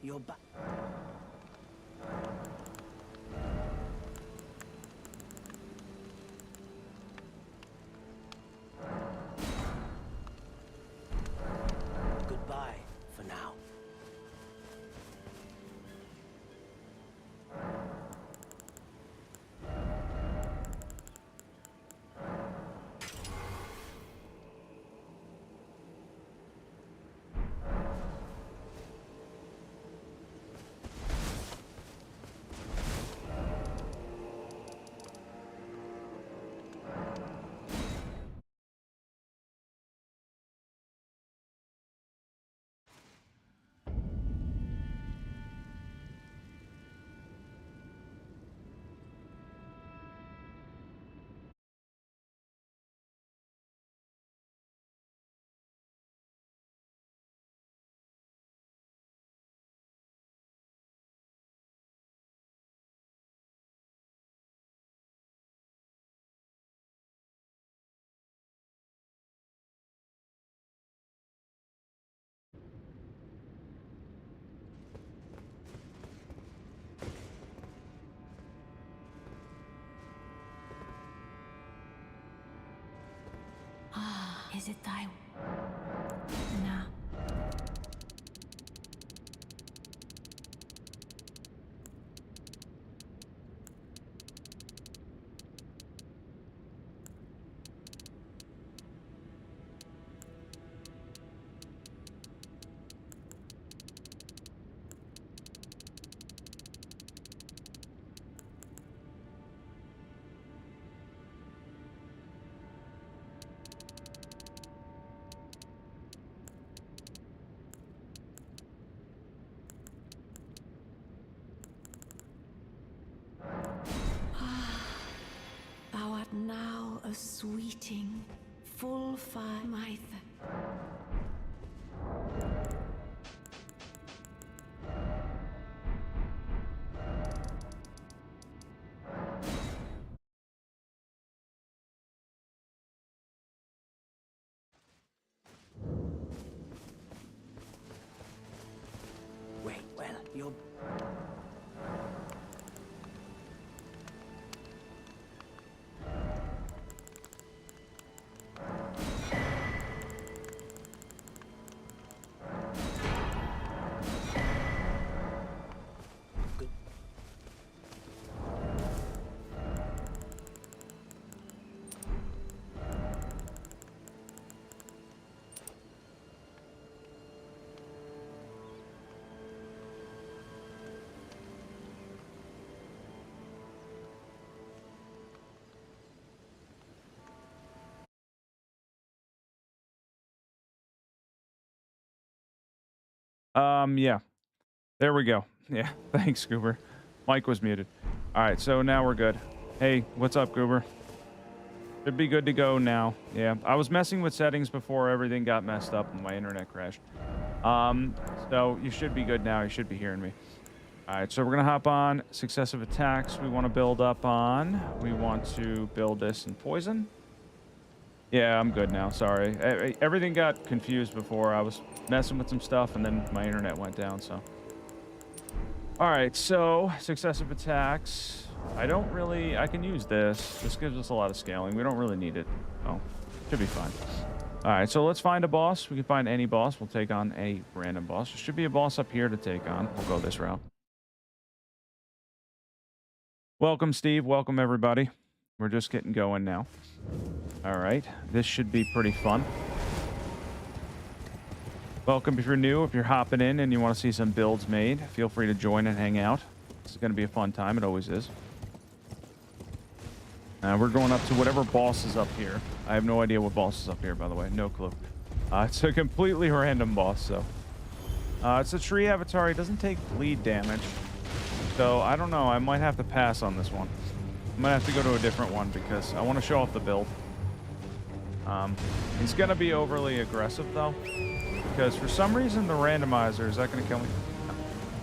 you're back. Goodbye for now. Is it thy... Nah. Thou art now a sweeting, full fire mithe. Wait, well, you're... Yeah. There we go. Yeah, thanks, Goober. Mike was muted. All right, so now we're good. Hey, what's up, Goober? Should be good to go now. Yeah, I was messing with settings before everything got messed up and my internet crashed. So you should be good now. You should be hearing me. All right, so we're going to hop on successive attacks. We want to build up on. We want to build this in poison. Yeah, I'm good now. Sorry. Everything got confused before. I was messing with some stuff and then my internet went down, so. All right, so successive attacks. I can use this. This gives us a lot of scaling. We don't really need it. Oh, should be fine. All right, so let's find a boss. We can find any boss. We'll take on a random boss. There should be a boss up here to take on. We'll go this route. Welcome, Steve. Welcome, everybody. We're just getting going now. All right, this should be pretty fun. Welcome if you're new. If you're hopping in and you want to see some builds made, feel free to join and hang out. This is going to be a fun time. It always is. We're going up to whatever boss is up here. I have no idea what boss is up here, by the way. No clue. It's a completely random boss, so. It's a tree avatar. He doesn't take bleed damage. So, I don't know. I might have to pass on this one. I might have to go to a different one because I want to show off the build. He's going to be overly aggressive, though. Because for some reason, the randomizer... Is that going to kill me? No.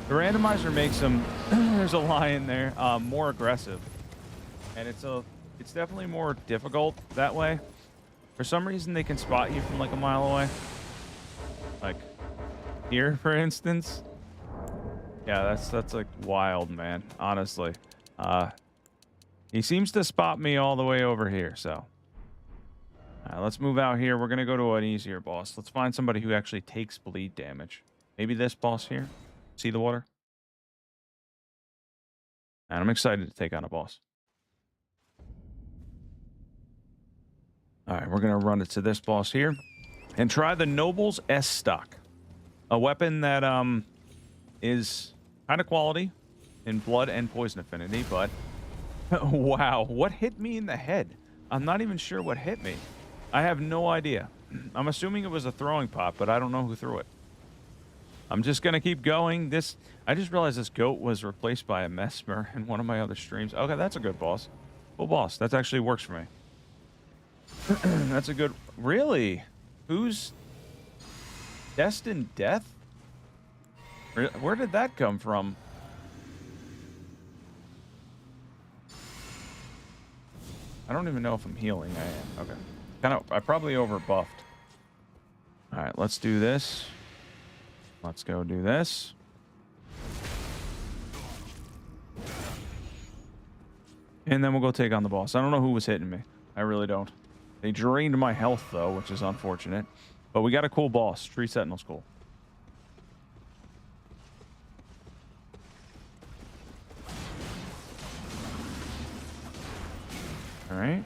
The randomizer makes him... There's a lion there. More aggressive. And it's definitely more difficult that way. For some reason, they can spot you from like a mile away. Like here, for instance. Yeah, that's like wild, man. Honestly. He seems to spot me all the way over here, so. Let's move out here. We're going to go to an easier boss. Let's find somebody who actually takes bleed damage. Maybe this boss here. See the water? And I'm excited to take on a boss. All right, we're going to run it to this boss here. And try the Noble's S stock. A weapon that is kind of quality in blood and poison affinity, but wow, what hit me in the head? I'm not even sure what hit me. I have no idea. I'm assuming it was a throwing pot, but I don't know who threw it. I'm just gonna keep going. I just realized this goat was replaced by a mesmer in one of my other streams. Okay, that's a good boss. Cool boss. That actually works for me. That's a good... Really? Who's... Destined Death? Where did that come from? I don't even know if I'm healing. I am. Okay. I probably overbuffed. Alright, let's do this. Let's go do this. And then we'll go take on the boss. I don't know who was hitting me. I really don't. They drained my health, though, which is unfortunate. But we got a cool boss. Tree Sentinel's cool. Alright.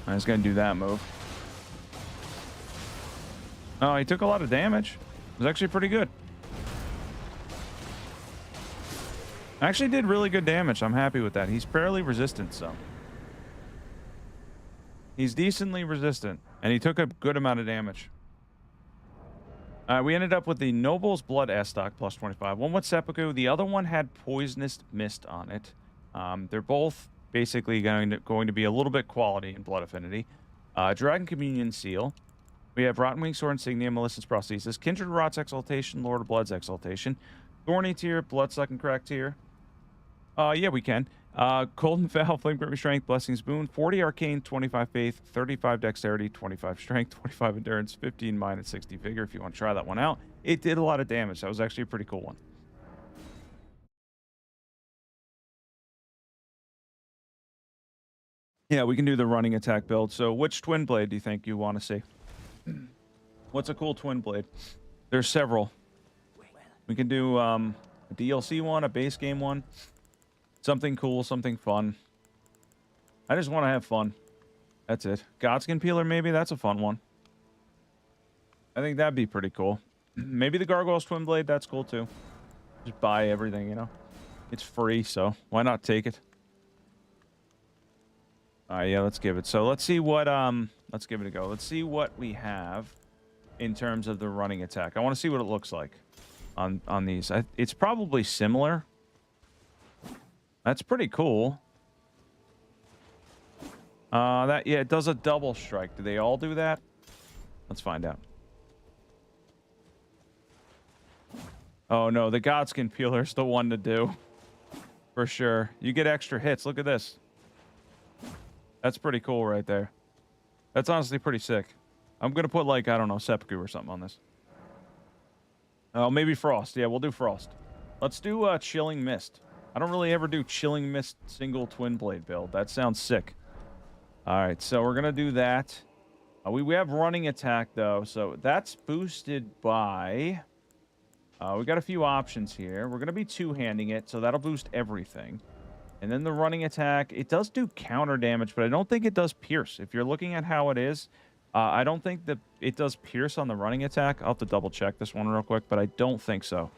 I was gonna do that move. Oh, he took a lot of damage. It was actually pretty good. I actually did really good damage. I'm happy with that. He's fairly resistant, so. He's decently resistant, and he took a good amount of damage. We ended up with the Noble's Blood S stock plus 25. One with seppuku. The other one had Poisonous Mist on it. They're both basically going to be a little bit quality in blood affinity. Dragon Communion Seal. We have Rotten Wing Sword Insignia, Melissa's Prosthesis, Kindred Rot's Exaltation, Lord of Blood's Exaltation, Thorny Tear, Bloodsucking Crack Tear. Yeah, we can. Cold and Foul, Flame Grip Strength, Blessings Boon, 40 Arcane, 25 Faith, 35 Dexterity, 25 Strength, 25 Endurance, 15 Mind, and 60 Vigor if you want to try that one out. It did a lot of damage. That was actually a pretty cool one. Yeah, we can do the running attack build. So which Twin Blade do you think you want to see? What's a cool Twin Blade? There's several. We can do a DLC one, a base game one. Something cool, something fun. I just want to have fun. That's it. Godskin Peeler, maybe? That's a fun one. I think that'd be pretty cool. Maybe the Gargoyle's Twin Blade, that's cool too. Just buy everything, you know? It's free, so why not take it? Yeah, let's give it. So let's see what, let's give it a go. Let's see what we have in terms of the running attack. I want to see what it looks like on these. It's probably similar. That's pretty cool. Yeah, it does a double strike. Do they all do that? Let's find out. Oh no, the Godskin Peeler's the one to do. For sure. You get extra hits. Look at this. That's pretty cool right there. That's honestly pretty sick. I'm gonna put like, I don't know, seppuku or something on this. Oh, maybe Frost. Yeah, we'll do Frost. Let's do Chilling Mist. I don't really ever do Chilling Mist single Twin Blade build. That sounds sick. Alright, so we're gonna do that. We have running attack though, so that's boosted by... we got a few options here. We're gonna be two-handing it, so that'll boost everything. And then the running attack, it does do counter damage, but I don't think it does pierce. If you're looking at how it is, I don't think that it does pierce on the running attack. I'll have to double check this one real quick, but I don't think so.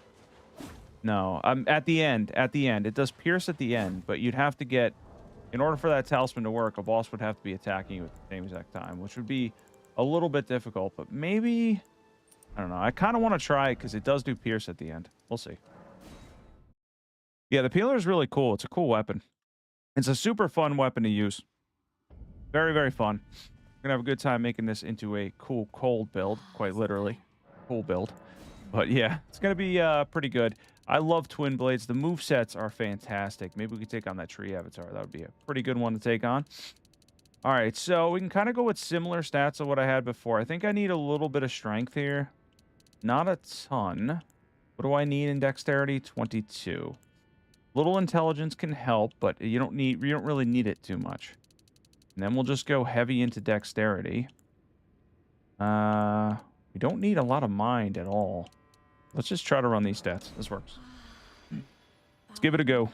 No, at the end, it does pierce at the end, but you'd have to get, in order for that talisman to work, a boss would have to be attacking you at the same exact time, which would be a little bit difficult, but maybe, I don't know. I kind of want to try it because it does do pierce at the end. We'll see. Yeah, the peeler is really cool. It's a cool weapon. It's a super fun weapon to use. Very, very fun. We're going to have a good time making this into a cool cold build, quite literally. Cool build. But yeah, it's going to be pretty good. I love Twin Blades. The movesets are fantastic. Maybe we could take on that tree avatar. That would be a pretty good one to take on. All right, so we can kind of go with similar stats of what I had before. I think I need a little bit of strength here. Not a ton. What do I need in dexterity? 22. Little intelligence can help, but you don't really need it too much. And then we'll just go heavy into dexterity. We don't need a lot of mind at all. Let's just try to run these stats. This works. Let's give it a go.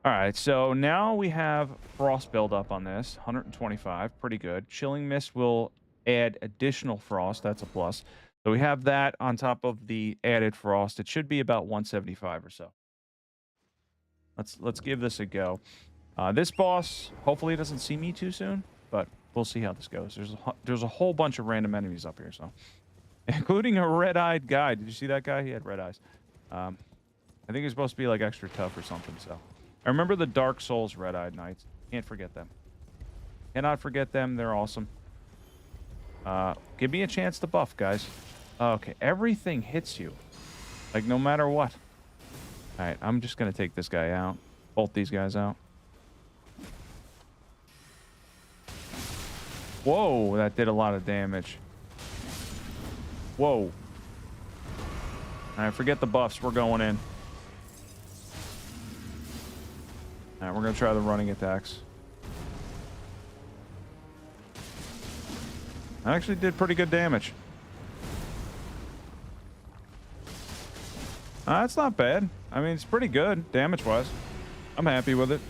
All right, so now we have frost build up on this. 125, pretty good. Chilling Mist will add additional frost. That's a plus. So we have that on top of the added frost. It should be about 175 or so. Let's give this a go. This boss hopefully doesn't see me too soon, but we'll see how this goes. There's a whole bunch of random enemies up here, so including a red-eyed guy. Did you see that guy? He had red eyes. I think he's supposed to be like extra tough or something. So I remember the Dark Souls red-eyed knights. Can't forget them. Cannot forget them. They're awesome. Give me a chance to buff, guys. Okay, everything hits you. Like, no matter what. Alright, I'm just gonna take this guy out. Both these guys out. Whoa, that did a lot of damage. Whoa. Alright, forget the buffs. We're going in. Alright, we're gonna try the running attacks. I actually did pretty good damage. That's not bad. I mean, it's pretty good damage-wise. I'm happy with it.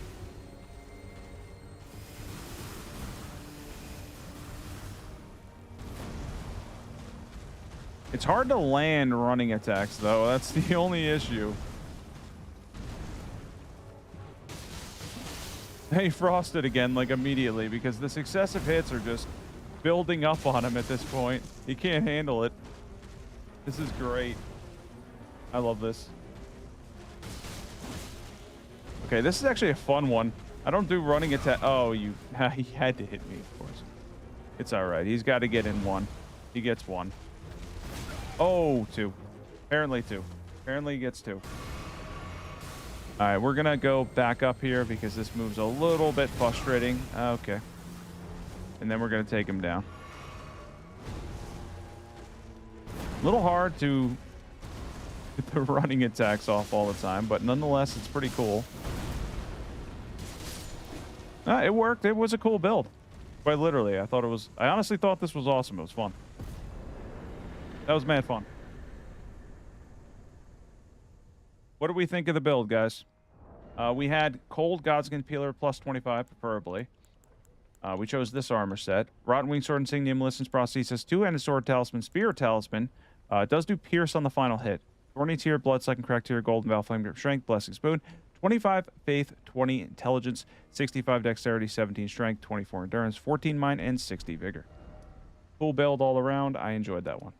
It's hard to land running attacks, though. That's the only issue. He frosted again, like, immediately, because the successive hits are just building up on him at this point. He can't handle it. This is great. I love this. Okay, this is actually a fun one. I don't do running attack. Oh, he had to hit me, of course. It's all right. He's got to get in one. He gets one. Oh, two. Apparently two. Apparently he gets two. All right, we're going to go back up here because this move's a little bit frustrating. Okay. And then we're going to take him down. A little hard to get the running attacks off all the time, but nonetheless, it's pretty cool. It worked. It was a cool build. Quite literally. I honestly thought this was awesome. It was fun. That was mad fun. What do we think of the build, guys? We had Cold Godskin Peeler plus 25, preferably. We chose this armor set. Rotten Wing Sword Insignium, Listens Prosthesis, two-handed sword talisman, spear talisman. It does do pierce on the final hit. Thorny Tear, Blood Sucking Crack Tear, Golden Val, Flame Grip Strength, Blessing Spoon. 25 Faith, 20 Intelligence, 65 Dexterity, 17 Strength, 24 Endurance, 14 Mind, and 60 Vigor. Cool build all around. I enjoyed that one.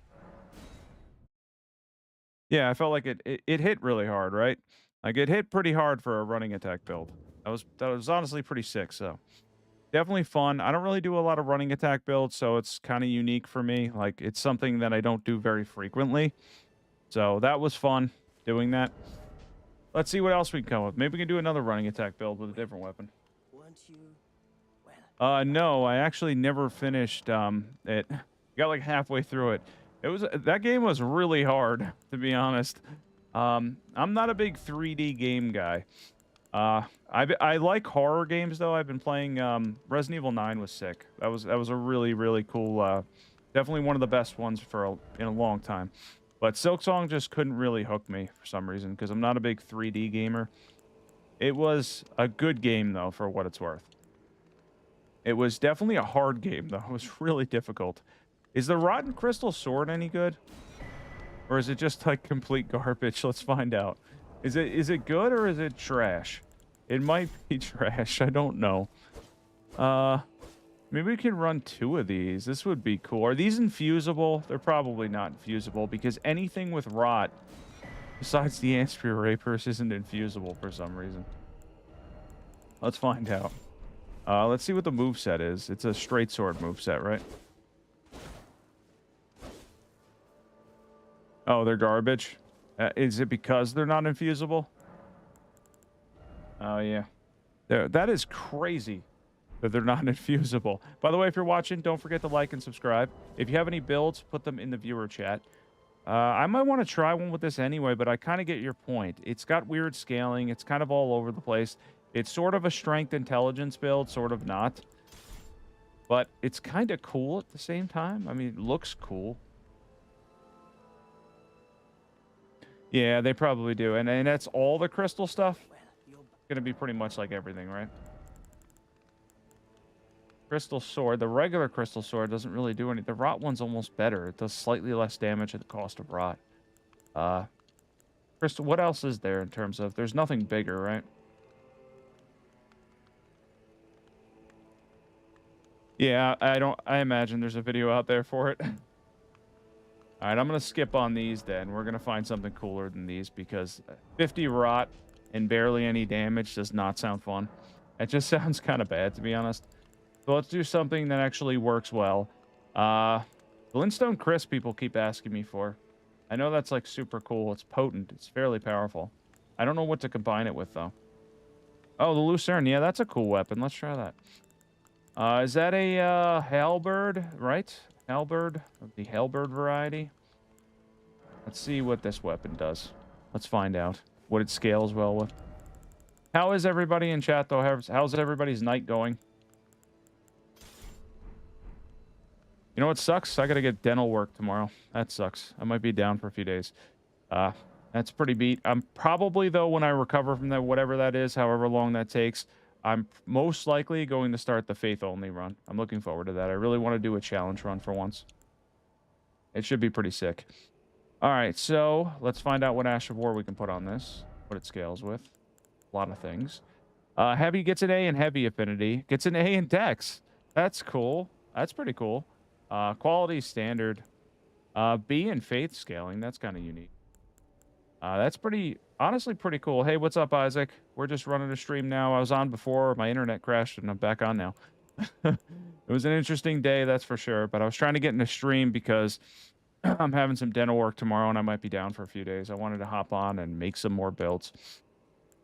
Yeah, I felt like it hit really hard, right? Like, it hit pretty hard for a running attack build. That was honestly pretty sick, so definitely fun. I don't really do a lot of running attack builds, so it's kind of unique for me. Like, it's something that I don't do very frequently. So that was fun doing that. Let's see what else we can come with. Maybe we can do another running attack build with a different weapon. Weren't you? Well, No, I actually never finished it. Got like halfway through it. That game was really hard, to be honest. I'm not a big 3D game guy. I like horror games though. I've been playing Resident Evil 9 was sick. That was a really, really cool, definitely one of the best ones in a long time. But Silksong just couldn't really hook me for some reason because I'm not a big 3D gamer. It was a good game though for what it's worth. It was definitely a hard game though. It was really difficult. Is the Rotten Crystal Sword any good? Or is it just like complete garbage? Let's find out. Is it good or is it trash? It might be trash. I don't know. Maybe we can run 2 of these. This would be cool. Are these infusible? They're probably not infusible because anything with rot besides the Antspur Rapiers isn't infusible for some reason. Let's find out. Let's see what the moveset is. It's a straight sword moveset, right? Oh, they're garbage. Is it because they're not infusible? Oh, yeah. That is crazy. that they're not infusible. By the way, if you're watching, don't forget to like and subscribe. If you have any builds, put them in the viewer chat. I might want to try one with this anyway, but I kind of get your point. It's got weird scaling. It's kind of all over the place. It's sort of a strength intelligence build, sort of not. But it's kind of cool at the same time. I mean, it looks cool. Yeah, they probably do. And that's all the crystal stuff? It's going to be pretty much like everything, right? Crystal sword. The regular crystal sword doesn't really do anything. The rot one's almost better. It does slightly less damage at the cost of rot. Crystal. What else is there in terms of? There's nothing bigger, right? Yeah, I imagine there's a video out there for it. All right, I'm gonna skip on these then. We're gonna find something cooler than these because 50 rot and barely any damage does not sound fun. It just sounds kind of bad, to be honest. So let's do something that actually works well. Glintstone Crisp people keep asking me for. I know that's like super cool. It's potent. It's fairly powerful. I don't know what to combine it with though. Oh, the Lucern. Yeah, that's a cool weapon. Let's try that. Is that a halberd, right? Halberd, the halberd variety. Let's see what this weapon does. Let's find out what it scales well with. How is everybody in chat though? How's everybody's night going? You know what sucks? I gotta get dental work tomorrow. That sucks. I might be down for a few days. That's pretty beat. I'm probably, though, when I recover from that, whatever that is, however long that takes, I'm most likely going to start the faith-only run. I'm looking forward to that. I really want to do a challenge run for once. It should be pretty sick. All right, so let's find out what Ash of War we can put on this, what it scales with. A lot of things. Heavy gets an A in heavy affinity. Gets an A in dex. That's cool. That's pretty cool. Quality standard. B in faith scaling. That's kind of unique. That's honestly pretty cool. Hey, what's up, Isaac? We're just running a stream now. I was on before. My internet crashed, and I'm back on now. It was an interesting day, that's for sure. But I was trying to get in a stream because I'm having some dental work tomorrow, and I might be down for a few days. I wanted to hop on and make some more builds.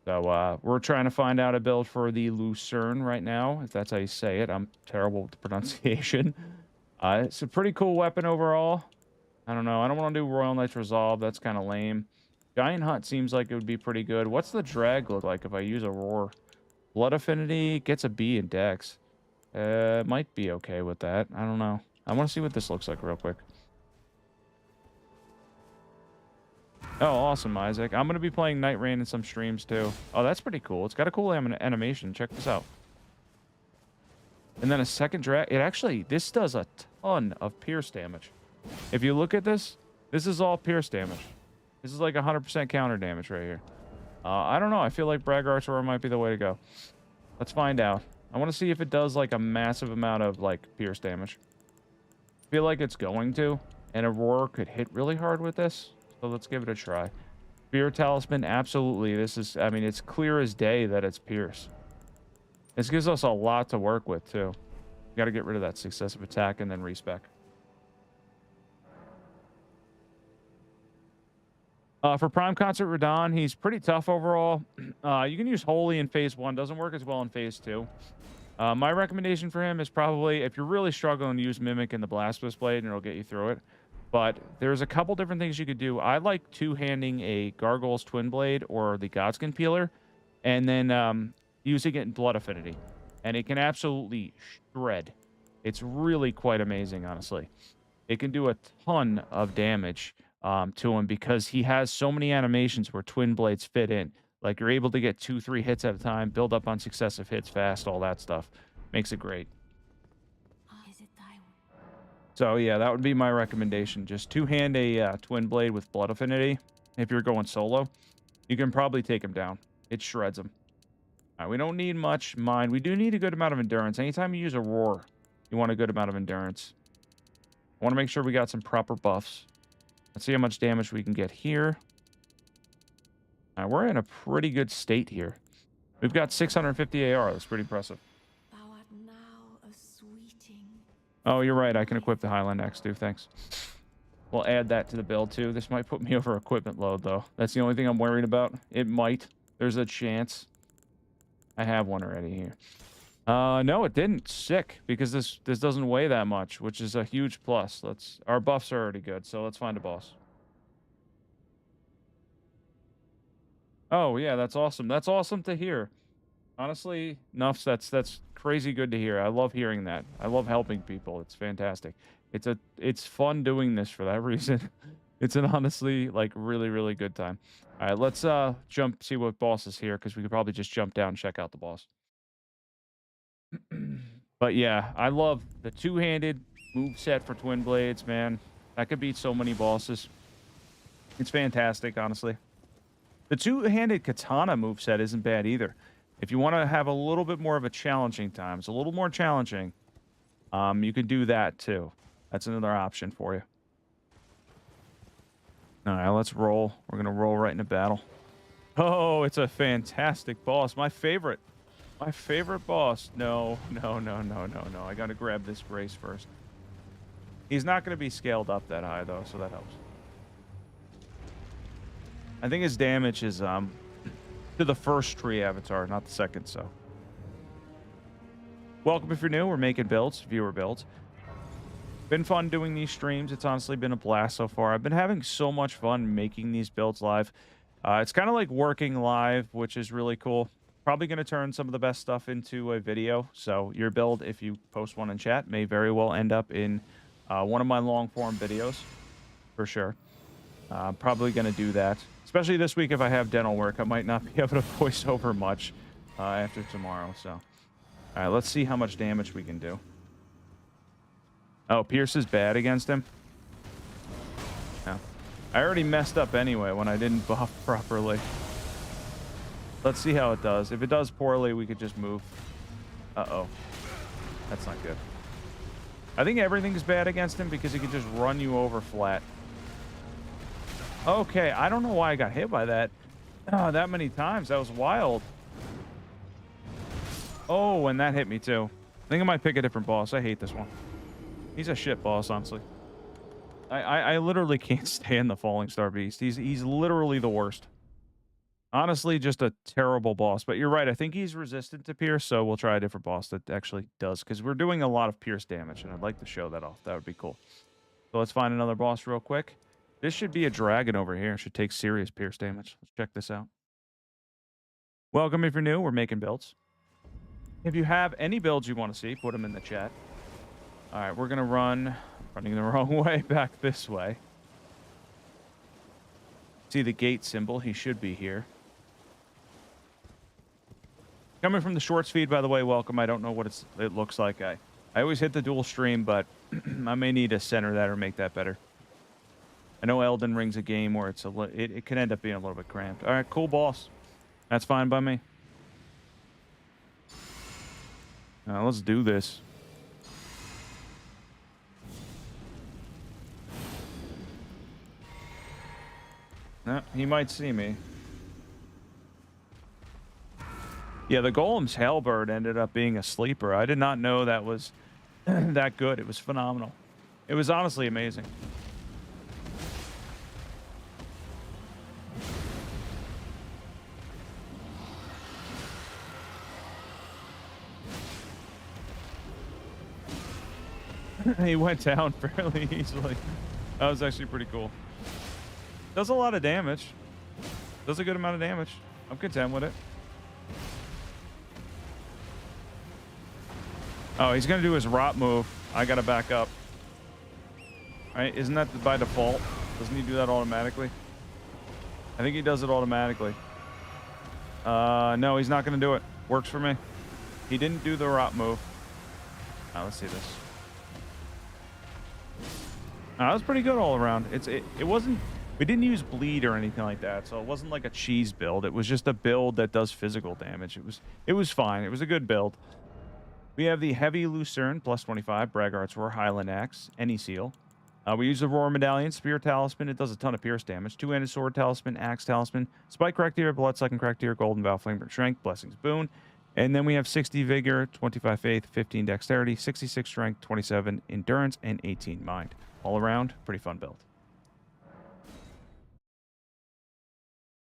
So we're trying to find out a build for the Lucern right now, if that's how you say it. I'm terrible with the pronunciation. It's a pretty cool weapon overall. I don't know. I don't want to do Royal Knight's Resolve. That's kind of lame. Giant Hunt seems like it would be pretty good. What's the drag look like if I use a Roar? Blood Affinity gets a B in Dex. Might be okay with that. I don't know. I want to see what this looks like real quick. Oh, awesome, Isaac. I'm going to be playing Night Rain in some streams, too. Oh, that's pretty cool. It's got a cool animation. Check this out. And then a second drag. This does a ton of pierce damage. If you look at this, this is all pierce damage. This is like 100% counter damage right here. I don't know. I feel like Bragg Archer might be the way to go. Let's find out. I want to see if it does like a massive amount of like pierce damage. I feel like it's going to. And Aurora could hit really hard with this. So let's give it a try. Spear Talisman, absolutely. This is, I mean, it's clear as day that it's pierce. This gives us a lot to work with, too. We got to get rid of that successive attack and then respec. For Prime Concert Radahn, he's pretty tough overall. You can use Holy in Phase 1. Doesn't work as well in Phase 2. My recommendation for him is probably, if you're really struggling, to use Mimic and the Blasphemous Blade, and it'll get you through it. But there's a couple different things you could do. I like two-handing a Gargoyle's Twin Blade or the Godskin Peeler, and then using it in Blood Affinity. And it can absolutely shred. It's really quite amazing, honestly. It can do a ton of damage to him because he has so many animations where Twin Blades fit in. Like, you're able to get 2-3 hits at a time, build up on successive hits fast, all that stuff. Makes it great. So, yeah, that would be my recommendation. Just two-hand a Twin Blade with Blood Affinity. If you're going solo, you can probably take him down. It shreds him. All right, we don't need much mind. We do need a good amount of endurance. Anytime you use a Roar, you want a good amount of endurance. I want to make sure we got some proper buffs. Let's see how much damage we can get here. All right, we're in a pretty good state here. We've got 650 AR. That's pretty impressive. Oh, you're right. I can equip the Highland Axe, too. Thanks. We'll add that to the build, too. This might put me over equipment load, though. That's the only thing I'm worried about. It might. There's a chance. I have one already here. No, it didn't. Sick, because this doesn't weigh that much, which is a huge plus. Our buffs are already good, so let's find a boss. Oh yeah, that's awesome. That's awesome to hear. Honestly, Nuffs, that's crazy good to hear. I love hearing that. I love helping people. It's fantastic. It's fun doing this for that reason. It's an honestly like really good time. All right, let's jump see what boss is here, because we could probably just jump down and check out the boss. But yeah, I love the two-handed move set for Twin Blades, man. That could beat so many bosses. It's fantastic, honestly. The two-handed katana moveset isn't bad either. If you want to have a little bit more of a challenging time, it's a little more challenging, you can do that too. That's another option for you. All right, let's roll. We're going to roll right into battle. Oh, it's a fantastic boss. My favorite. My favorite boss. No. I got to grab this brace first. He's not going to be scaled up that high, though, so that helps. I think his damage is to the first tree avatar, not the second, so. Welcome if you're new. We're making builds, viewer builds. Been fun doing these streams. It's honestly been a blast so far. I've been having so much fun making these builds live. It's kind of like working live, which is really cool. Probably going to turn some of the best stuff into a video. So your build, if you post one in chat, may very well end up in one of my long-form videos, for sure. Probably going to do that. Especially this week if I have dental work. I might not be able to voice over much after tomorrow. So, all right, let's see how much damage we can do. Oh, Pierce is bad against him? Yeah. I already messed up anyway when I didn't buff properly. Let's see how it does. If it does poorly, we could just move. Uh-oh. That's not good. I think everything's bad against him because he can just run you over flat. Okay, I don't know why I got hit by that that many times. That was wild. Oh, and that hit me too. I think I might pick a different boss. I hate this one. He's a shit boss, honestly. I literally can't stand the Falling Star Beast. He's literally the worst. Honestly, just a terrible boss. But you're right. I think he's resistant to Pierce, so we'll try a different boss that actually does, because we're doing a lot of Pierce damage, and I'd like to show that off. That would be cool. So let's find another boss real quick. This should be a dragon over here. It should take serious Pierce damage. Let's check this out. Welcome if you're new. We're making builds. If you have any builds you want to see, put them in the chat. All right, we're going to running the wrong way, back this way. See the gate symbol. He should be here. Coming from the shorts feed, by the way, welcome. I don't know what it looks like. I always hit the dual stream, but I may need to center that or make that better. I know Elden Ring's a game where it can end up being a little bit cramped. All right, cool boss. That's fine by me. Now let's do this. No, he might see me. Yeah, the Golem's Halberd ended up being a sleeper. I did not know that was that good. It was phenomenal. It was honestly amazing. He went down fairly easily. That was actually pretty cool. Does a lot of damage. Does a good amount of damage. I'm content with it. Oh, he's going to do his rot move. I got to back up. Right? Isn't that by default? Doesn't he do that automatically? I think he does it automatically. No, he's not going to do it. Works for me. He didn't do the rot move. Now, let's see this. That was pretty good all around. It wasn't... We didn't use bleed or anything like that, so it wasn't like a cheese build. It was just a build that does physical damage. It was fine. It was a good build. We have the heavy Lucern, plus 25, Braggart's Roar, Highland Axe, any seal. We use the Roar Medallion, Spear Talisman. It does a ton of pierce damage. Two-handed Sword Talisman, Axe Talisman, Spike Cractier, Bloodsucking Cractier, Golden Vow, Flame Strength, Blessings Boon. And then we have 60 Vigor, 25 Faith, 15 Dexterity, 66 Strength, 27 Endurance, and 18 Mind. All around, pretty fun build.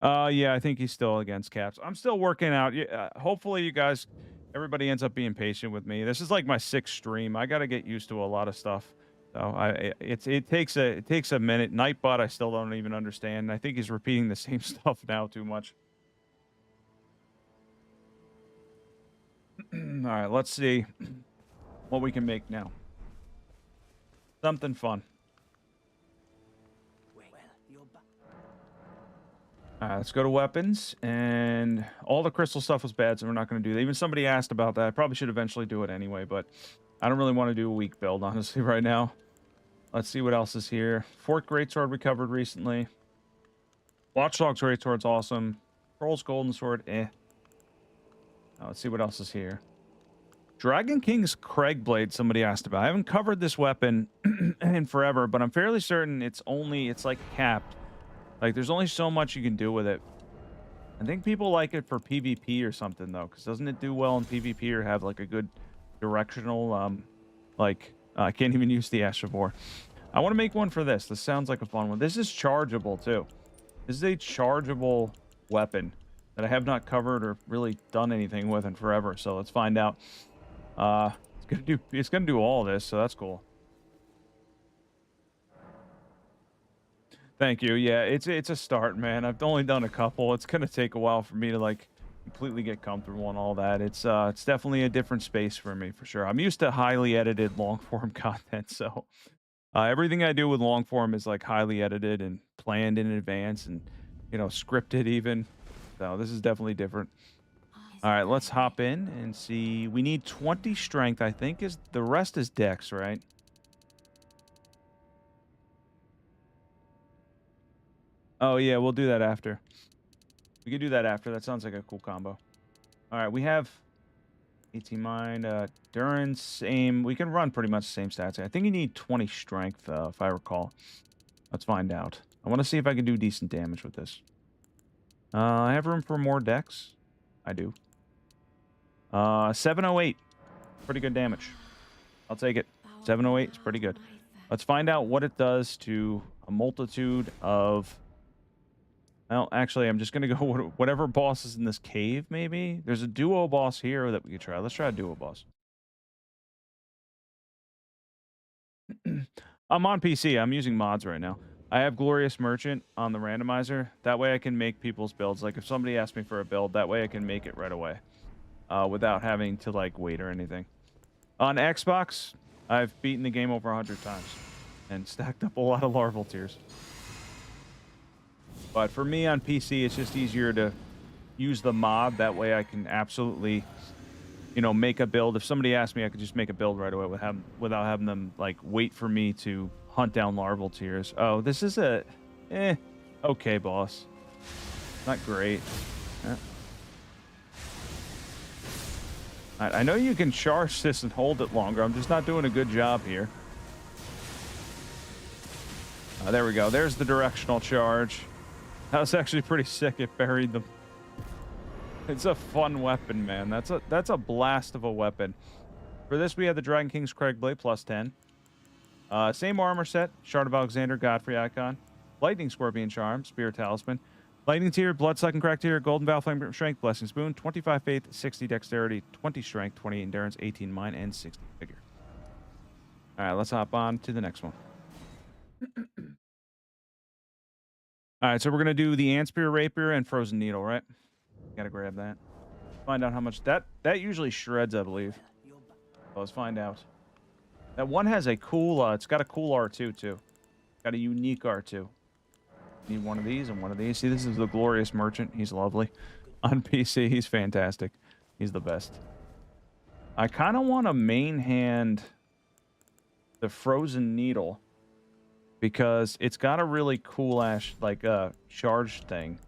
Yeah, I think he's still against caps. I'm still working out. Hopefully, you guys, everybody ends up being patient with me. This is like my 6th stream. I got to get used to a lot of stuff. So it takes a minute. Nightbot, I still don't even understand. I think he's repeating the same stuff now too much. All right, let's see what we can make now. Something fun. All right, let's go to weapons. And all the crystal stuff was bad, so we're not going to do that. Even somebody asked about that. I probably should eventually do it anyway, but I don't really want to do a weak build, honestly, right now. Let's see what else is here. Fort Greatsword we covered recently. Watchdog's Greatsword's awesome. Troll's Golden Sword, eh. Now, let's see what else is here. Dragon King's Cragblade, somebody asked about. I haven't covered this weapon in forever, but I'm fairly certain it's like capped. Like, there's only so much you can do with it. I think people like it for PvP or something, though, because doesn't it do well in PvP or have, like, a good directional, I can't even use the Ash of War. I want to make one for this. This sounds like a fun one. This is chargeable, too. This is a chargeable weapon that I have not covered or really done anything with in forever, so let's find out. It's gonna do all this, so that's cool. Thank you. Yeah, it's a start, man. I've only done a couple. It's gonna take a while for me to like completely get comfortable and all that. It's definitely a different space for me for sure. I'm used to highly edited long form content, so everything I do with long form is like highly edited and planned in advance and scripted even. So this is definitely different. All right, let's hop in and see. We need 20 strength, I think. The rest is dex, right? Oh, yeah, we'll do that after. We can do that after. That sounds like a cool combo. All right, we have 18 mind, endurance, aim. We can run pretty much the same stats. I think you need 20 strength, if I recall. Let's find out. I want to see if I can do decent damage with this. I have room for more dex. I do. 708. Pretty good damage. I'll take it. 708 is pretty good. Let's find out what it does to a multitude of... Well, actually, I'm just going to go whatever boss is in this cave, maybe. There's a duo boss here that we could try. Let's try a duo boss. I'm on PC. I'm using mods right now. I have Glorious Merchant on the randomizer. That way I can make people's builds. Like, if somebody asks me for a build, that way I can make it right away. Without having to, like, wait or anything. On Xbox, I've beaten the game over 100 times. And stacked up a lot of larval tears. But for me on PC, it's just easier to use the mod. That way I can absolutely, make a build. If somebody asks me, I could just make a build right away without having them, like, wait for me to hunt down larval tears. Oh, this is a, okay, boss. Not great. I know you can charge this and hold it longer. I'm just not doing a good job here. There we go. There's the directional charge. That was actually pretty sick. It buried them. It's a fun weapon, man. That's a blast of a weapon. For this, we have the Dragon King's Cragblade plus 10. Same armor set. Shard of Alexander, Godfrey icon. Lightning Scorpion Charm, Spear Talisman. Lightning Tier, Bloodsucking Crack Tier, Golden Vow Flame Strength, Blessing Spoon, 25 Faith, 60 Dexterity, 20 Strength, 20 Endurance, 18 Mind, and 60 Figure. All right, let's hop on to the next one. All right, so we're going to do the Antspur, Rapier, and Frozen Needle, right? Got to grab that. Find out how much... That usually shreds, I believe. So let's find out. That one has a cool... it's got a cool R2, too. Got a unique R2. Need one of these and one of these. See, this is the Glorious Merchant. He's lovely. On PC, he's fantastic. He's the best. I kind of want to main hand the Frozen Needle because it's got a really cool ash, like, charge thing.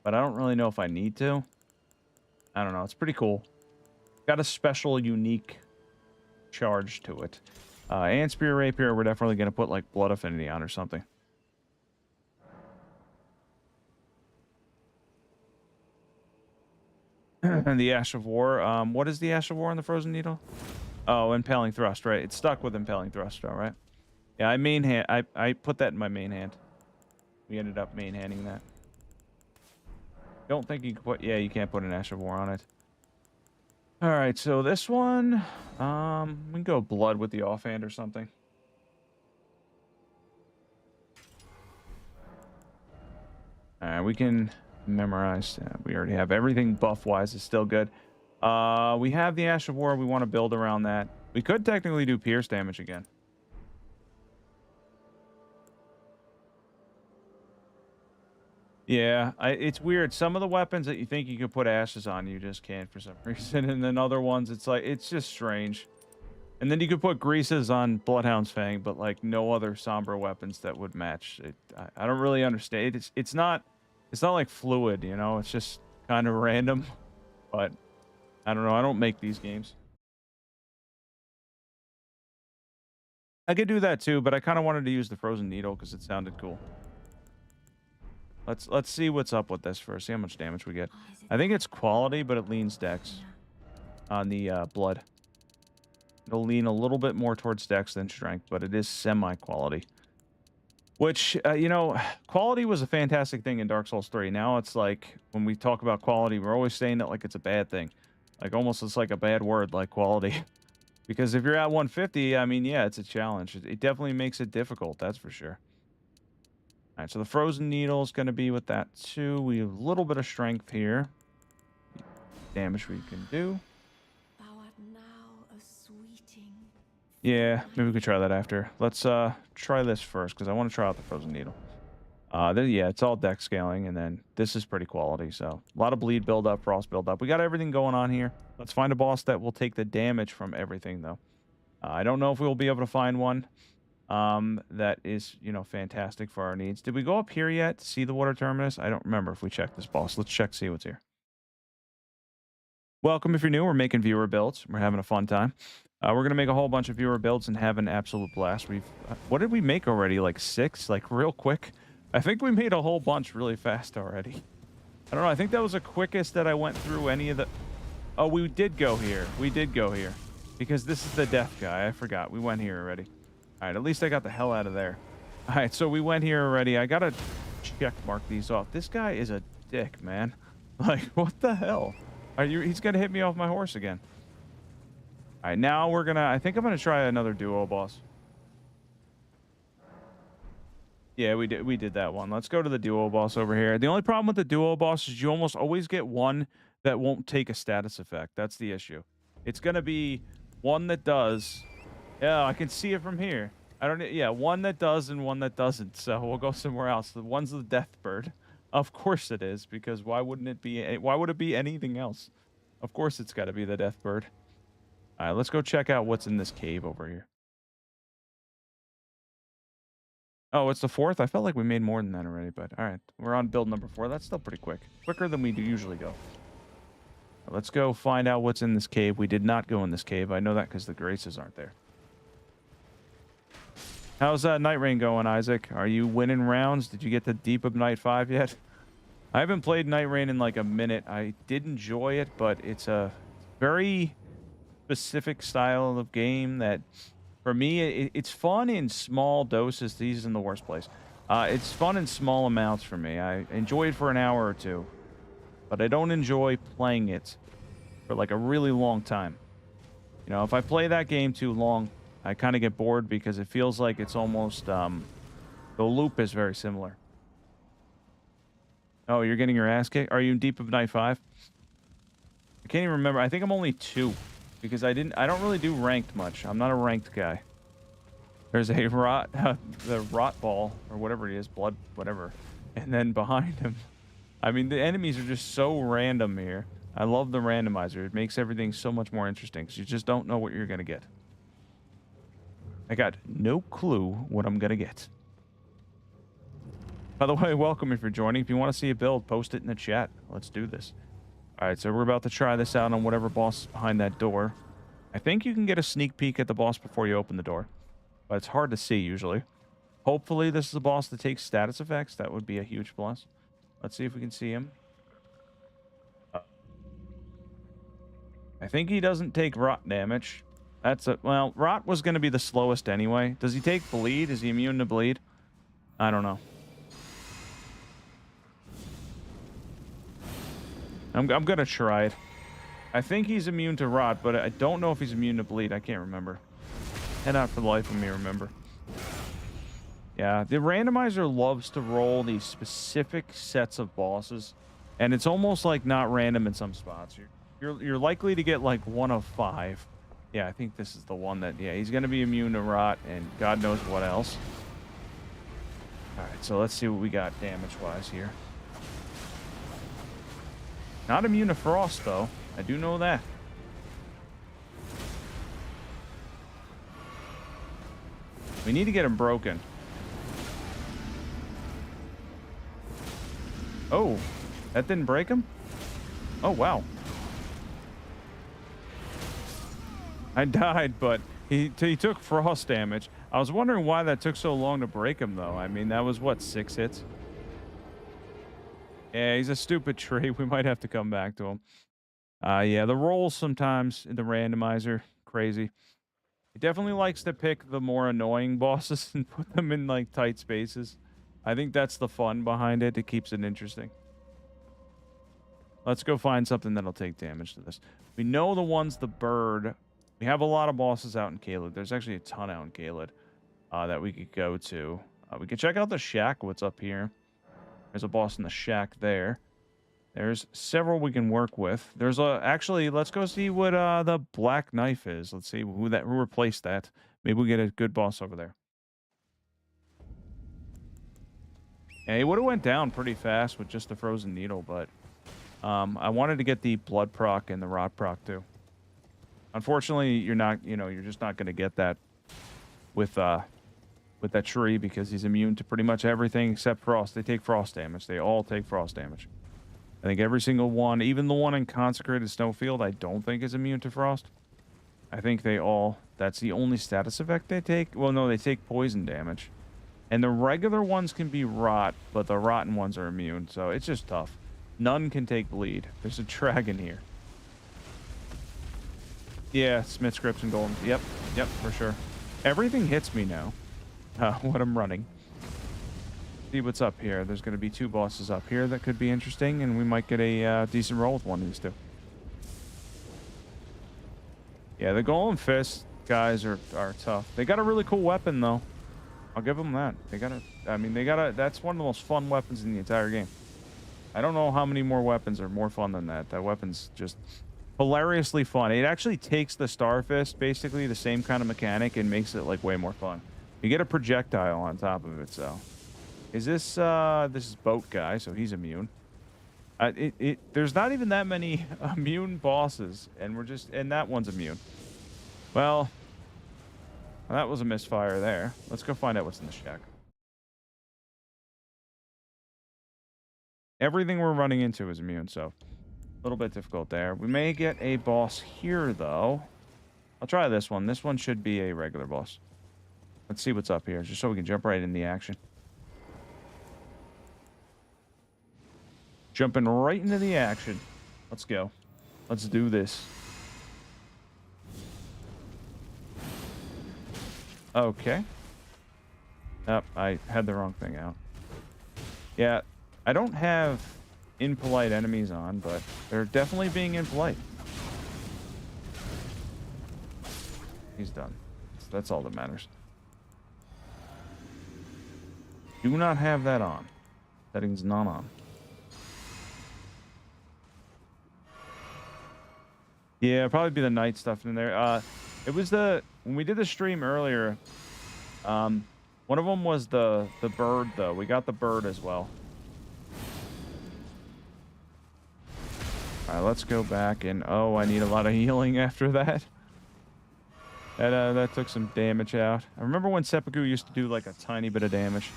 But I don't really know if I need to. I don't know. It's pretty cool. Got a special, unique charge to it. Antspur, Rapier, we're definitely going to put, like, Blood Affinity on or something. And the Ash of War. What is the Ash of War on the Frozen Needle? Oh, Impaling Thrust, right? It's stuck with Impaling Thrust, all right? Yeah, I put that in my main hand. We ended up main handing that. Don't think you can put... Yeah, you can't put an Ash of War on it. All right, so this one... we can go Blood with the offhand or something. All right, we can memorize. We already have everything buff-wise. Is still good. We have the Ash of War. We want to build around that. We could technically do pierce damage again. Yeah, it's weird. Some of the weapons that you think you could put ashes on, you just can't for some reason. And then other ones, it's like, it's just strange. And then you could put greases on Bloodhound's Fang, but like no other Sombra weapons that would match. I don't really understand. It's not like fluid, you know? It's just kind of random. But I don't know. I don't make these games. I could do that too, but I kind of wanted to use the Frozen Needle because it sounded cool. Let's see what's up with this first. See how much damage we get. I think it's quality, but it leans dex on the blood. It'll lean a little bit more towards dex than strength, but it is semi-quality. Which, you know, quality was a fantastic thing in Dark Souls 3. Now it's like, when we talk about quality, we're always saying it like it's a bad thing. Like, almost it's like a bad word, like quality. Because if you're at 150, I mean, yeah, it's a challenge. It definitely makes it difficult, that's for sure. All right, so the Frozen Needle is going to be with that too. We have a little bit of strength here. Damage we can do. Thou art now a sweeting. Yeah, maybe we could try that after. Let's try this first because I want to try out the Frozen Needle. Yeah, it's all dex scaling, and then this is pretty quality. So a lot of bleed buildup, frost buildup. We got everything going on here. Let's find a boss that will take the damage from everything, though. I don't know if we'll be able to find one that is, you know, fantastic for our needs. Did we go up here yet to see the water terminus? I don't remember if we checked this boss. Let's check, see what's here. Welcome if you're new. We're making viewer builds. We're having a fun time. We're going to make a whole bunch of viewer builds and have an absolute blast. What did we make already? Like 6? Like real quick? I think we made a whole bunch really fast already. I don't know. I think that was the quickest that I went through any of the... Oh, we did go here. We did go here. Because this is the death guy. I forgot. We went here already. All right, at least I got the hell out of there. All right, so we went here already. I got to check mark these off. This guy is a dick, man. Like, what the hell? He's going to hit me off my horse again. All right, now we're going to... I think I'm going to try another duo boss. Yeah, we did that one. Let's go to the duo boss over here. The only problem with the duo boss is you almost always get one that won't take a status effect. That's the issue. It's going to be one that does... Yeah, I can see it from here. Yeah, one that does and one that doesn't. So we'll go somewhere else. The one's the death bird. Of course it is, because why wouldn't it be? Why would it be anything else? Of course it's got to be the death bird. All right, let's go check out what's in this cave over here. Oh, it's the 4th? I felt like we made more than that already, but all right. We're on build number 4. That's still pretty quick. Quicker than we do usually go. Let's go find out what's in this cave. We did not go in this cave. I know that because the graces aren't there. How's Night Rain going, Isaac? Are you winning rounds? Did you get to Deep of Night 5 yet? I haven't played Night Rain in like a minute. I did enjoy it, but it's a very specific style of game that, for me, it's fun in small doses. These in the worst place. It's fun in small amounts for me. I enjoy it for an hour or two, but I don't enjoy playing it for like a really long time. You know, if I play that game too long, I kind of get bored because it feels like it's almost, the loop is very similar. Oh, you're getting your ass kicked? Are you in Deep of Night 5? I can't even remember. I think I'm only 2 because I don't really do ranked much. I'm not a ranked guy. There's a the rot ball or whatever it is, blood, whatever. And then behind him, I mean, the enemies are just so random here. I love the randomizer. It makes everything so much more interesting because you just don't know what you're going to get. I got no clue what I'm going to get. By the way, welcome if you're joining. If you want to see a build, post it in the chat. Let's do this. All right, so we're about to try this out on whatever boss is behind that door. I think you can get a sneak peek at the boss before you open the door, but it's hard to see usually. Hopefully this is a boss that takes status effects. That would be a huge plus. Let's see if we can see him. I think he doesn't take rot damage. Well, rot was going to be the slowest anyway. Does he take bleed? Is he immune to bleed? I don't know. I'm gonna try it. I think he's immune to rot, but I don't know if he's immune to bleed. I can't remember. Cannot for the life of me remember. Yeah, the randomizer loves to roll these specific sets of bosses, and it's almost like not random in some spots. You're likely to get like 1 of 5. Yeah, I think this is the one that, yeah, he's gonna be immune to rot and God knows what else. All right, so let's see what we got damage-wise here. Not immune to frost, though. I do know that. We need to get him broken. Oh, that didn't break him? Oh, wow. I died, but he took frost damage. I was wondering why that took so long to break him, though. I mean, that was, what, 6 hits? Yeah, he's a stupid tree. We might have to come back to him. Yeah, the rolls sometimes in the randomizer, crazy. He definitely likes to pick the more annoying bosses and put them in, like, tight spaces. I think that's the fun behind it. It keeps it interesting. Let's go find something that'll take damage to this. We know the one's the bird. We have a lot of bosses out in Caelid. There's actually a ton out in Caelid that we could go to. We could check out the shack, what's up here. There's a boss in the shack there. There's several we can work with. There's actually, let's go see what the black knife is. Let's see who replaced that. Maybe we'll get a good boss over there. Yeah, he would have went down pretty fast with just the frozen needle, but I wanted to get the blood proc and the rot proc too. Unfortunately, you're just not going to get that with that tree because he's immune to pretty much everything except frost. They take frost damage. They all take frost damage. I think every single one, even the one in Consecrated Snowfield, I don't think is immune to frost. I think they all, that's the only status effect they take. Well, no, they take poison damage. And the regular ones can be rot, but the rotten ones are immune, so it's just tough. None can take bleed. There's a dragon here. Yeah, Smith scripts and golems. Yep, for sure. Everything hits me now. When I'm running. See what's up here. There's going to be 2 bosses up here that could be interesting, and we might get a decent roll with one of these 2. Yeah, the Golem Fist guys are tough. They got a really cool weapon, though. I'll give them that. That's one of the most fun weapons in the entire game. I don't know how many more weapons are more fun than that. That weapon's just hilariously fun. It actually takes the Star Fist, basically the same kind of mechanic, and makes it, like, way more fun. You get a projectile on top of it, so. Is this, this is Boat Guy, so he's immune. There's not even that many immune bosses, and that one's immune. Well, that was a misfire there. Let's go find out what's in the shack. Everything we're running into is immune, so a little bit difficult there. We may get a boss here, though. I'll try this one. This one should be a regular boss. Let's see what's up here, just so we can jump right in the action. Jumping right into the action. Let's go. Let's do this. Okay. Oh, I had the wrong thing out. Yeah, I don't have impolite enemies on, but they're definitely being impolite. He's done. That's all that matters. Do not have that on. Settings not on. Yeah, probably be the night stuff in there. It was when we did the stream earlier. One of them was the bird, though. We got the bird as well. All right, let's go back and I need a lot of healing after that. That took some damage out. I remember when Seppuku used to do like a tiny bit of damage.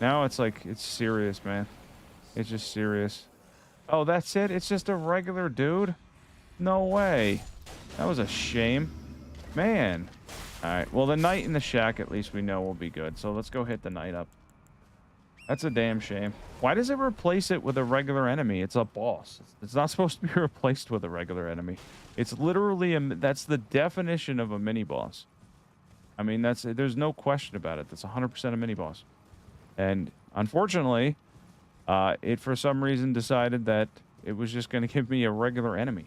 Now it's like, it's serious, man. It's just serious. Oh, that's it? It's just a regular dude? No way. That was a shame. Man. Alright, well, the knight in the shack, at least we know will be good. So let's go hit the knight up. That's a damn shame. Why does it replace it with a regular enemy? It's a boss. It's not supposed to be replaced with a regular enemy. It's literally that's the definition of a mini-boss. I mean, there's no question about it. That's 100% a mini-boss. And unfortunately, it for some reason decided that it was just going to give me a regular enemy.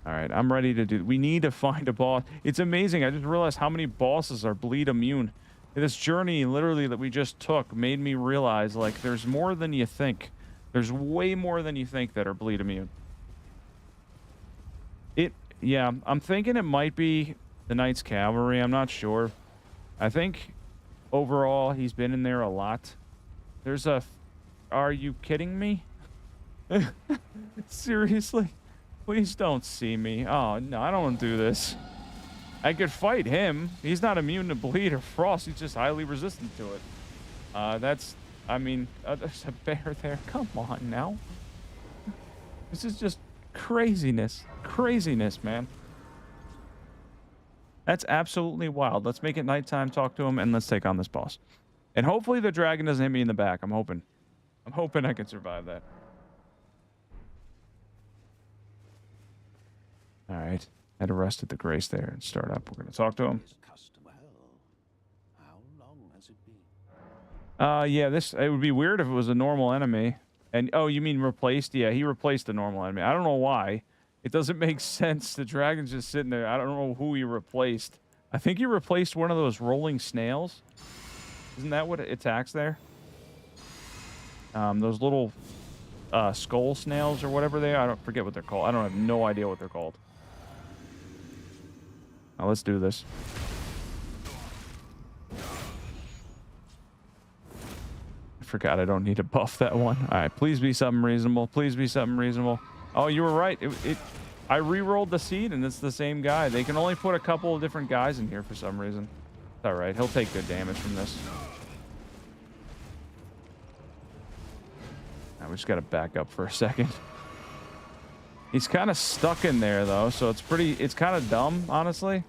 All right, I'm ready to do... We need to find a boss. It's amazing. I just realized how many bosses are bleed immune. This journey, literally, that we just took made me realize, like, there's more than you think. There's way more than you think that are bleed immune. Yeah, I'm thinking it might be the Knight's Cavalry. I'm not sure. I think overall he's been in there a lot. There's a... Are you kidding me? Seriously? Please don't see me. Oh, no, I don't want to do this. I could fight him. He's not immune to bleed or frost. He's just highly resistant to it. That's... I mean, there's a bear there. Come on now. This is just craziness. Craziness, man. That's absolutely wild. Let's make it nighttime, talk to him, and let's take on this boss. And hopefully the dragon doesn't hit me in the back. I'm hoping. I'm hoping I can survive that. All right. Head arrested the Grace there and start up. We're going to talk to him. Yeah, it would be weird if it was a normal enemy. And, oh, you mean replaced? Yeah, he replaced the normal enemy. I don't know why. It doesn't make sense. The dragon's just sitting there. I don't know who he replaced. I think he replaced one of those rolling snails. Isn't that what it attacks there? Those little skull snails or whatever they are. I don't forget what they're called. I don't have no idea what they're called. Now let's do this. I forgot I don't need to buff that one. All right, please be something reasonable. Please be something reasonable. Oh, you were right. I re-rolled the seed and it's the same guy. They can only put a couple of different guys in here for some reason. It's all right. He'll take good damage from this. Now we just got to back up for a second. He's kind of stuck in there though, so it's kind of dumb, honestly.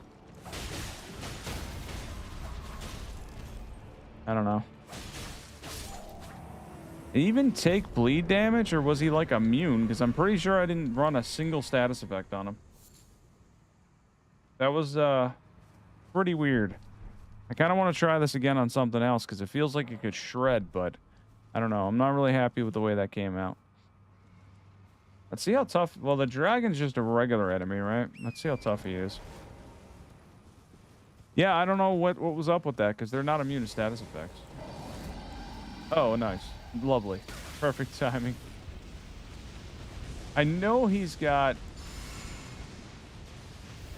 I don't know. Did he even take bleed damage, or was he like immune? Because I'm pretty sure I didn't run a single status effect on him. That was pretty weird. I kind of want to try this again on something else because it feels like it could shred, but I don't know. I'm not really happy with the way that came out. Let's see how tough... Well, the dragon's just a regular enemy, right? Let's see how tough he is. Yeah, I don't know what was up with that because they're not immune to status effects. Oh, nice. Lovely. Perfect timing. I know he's got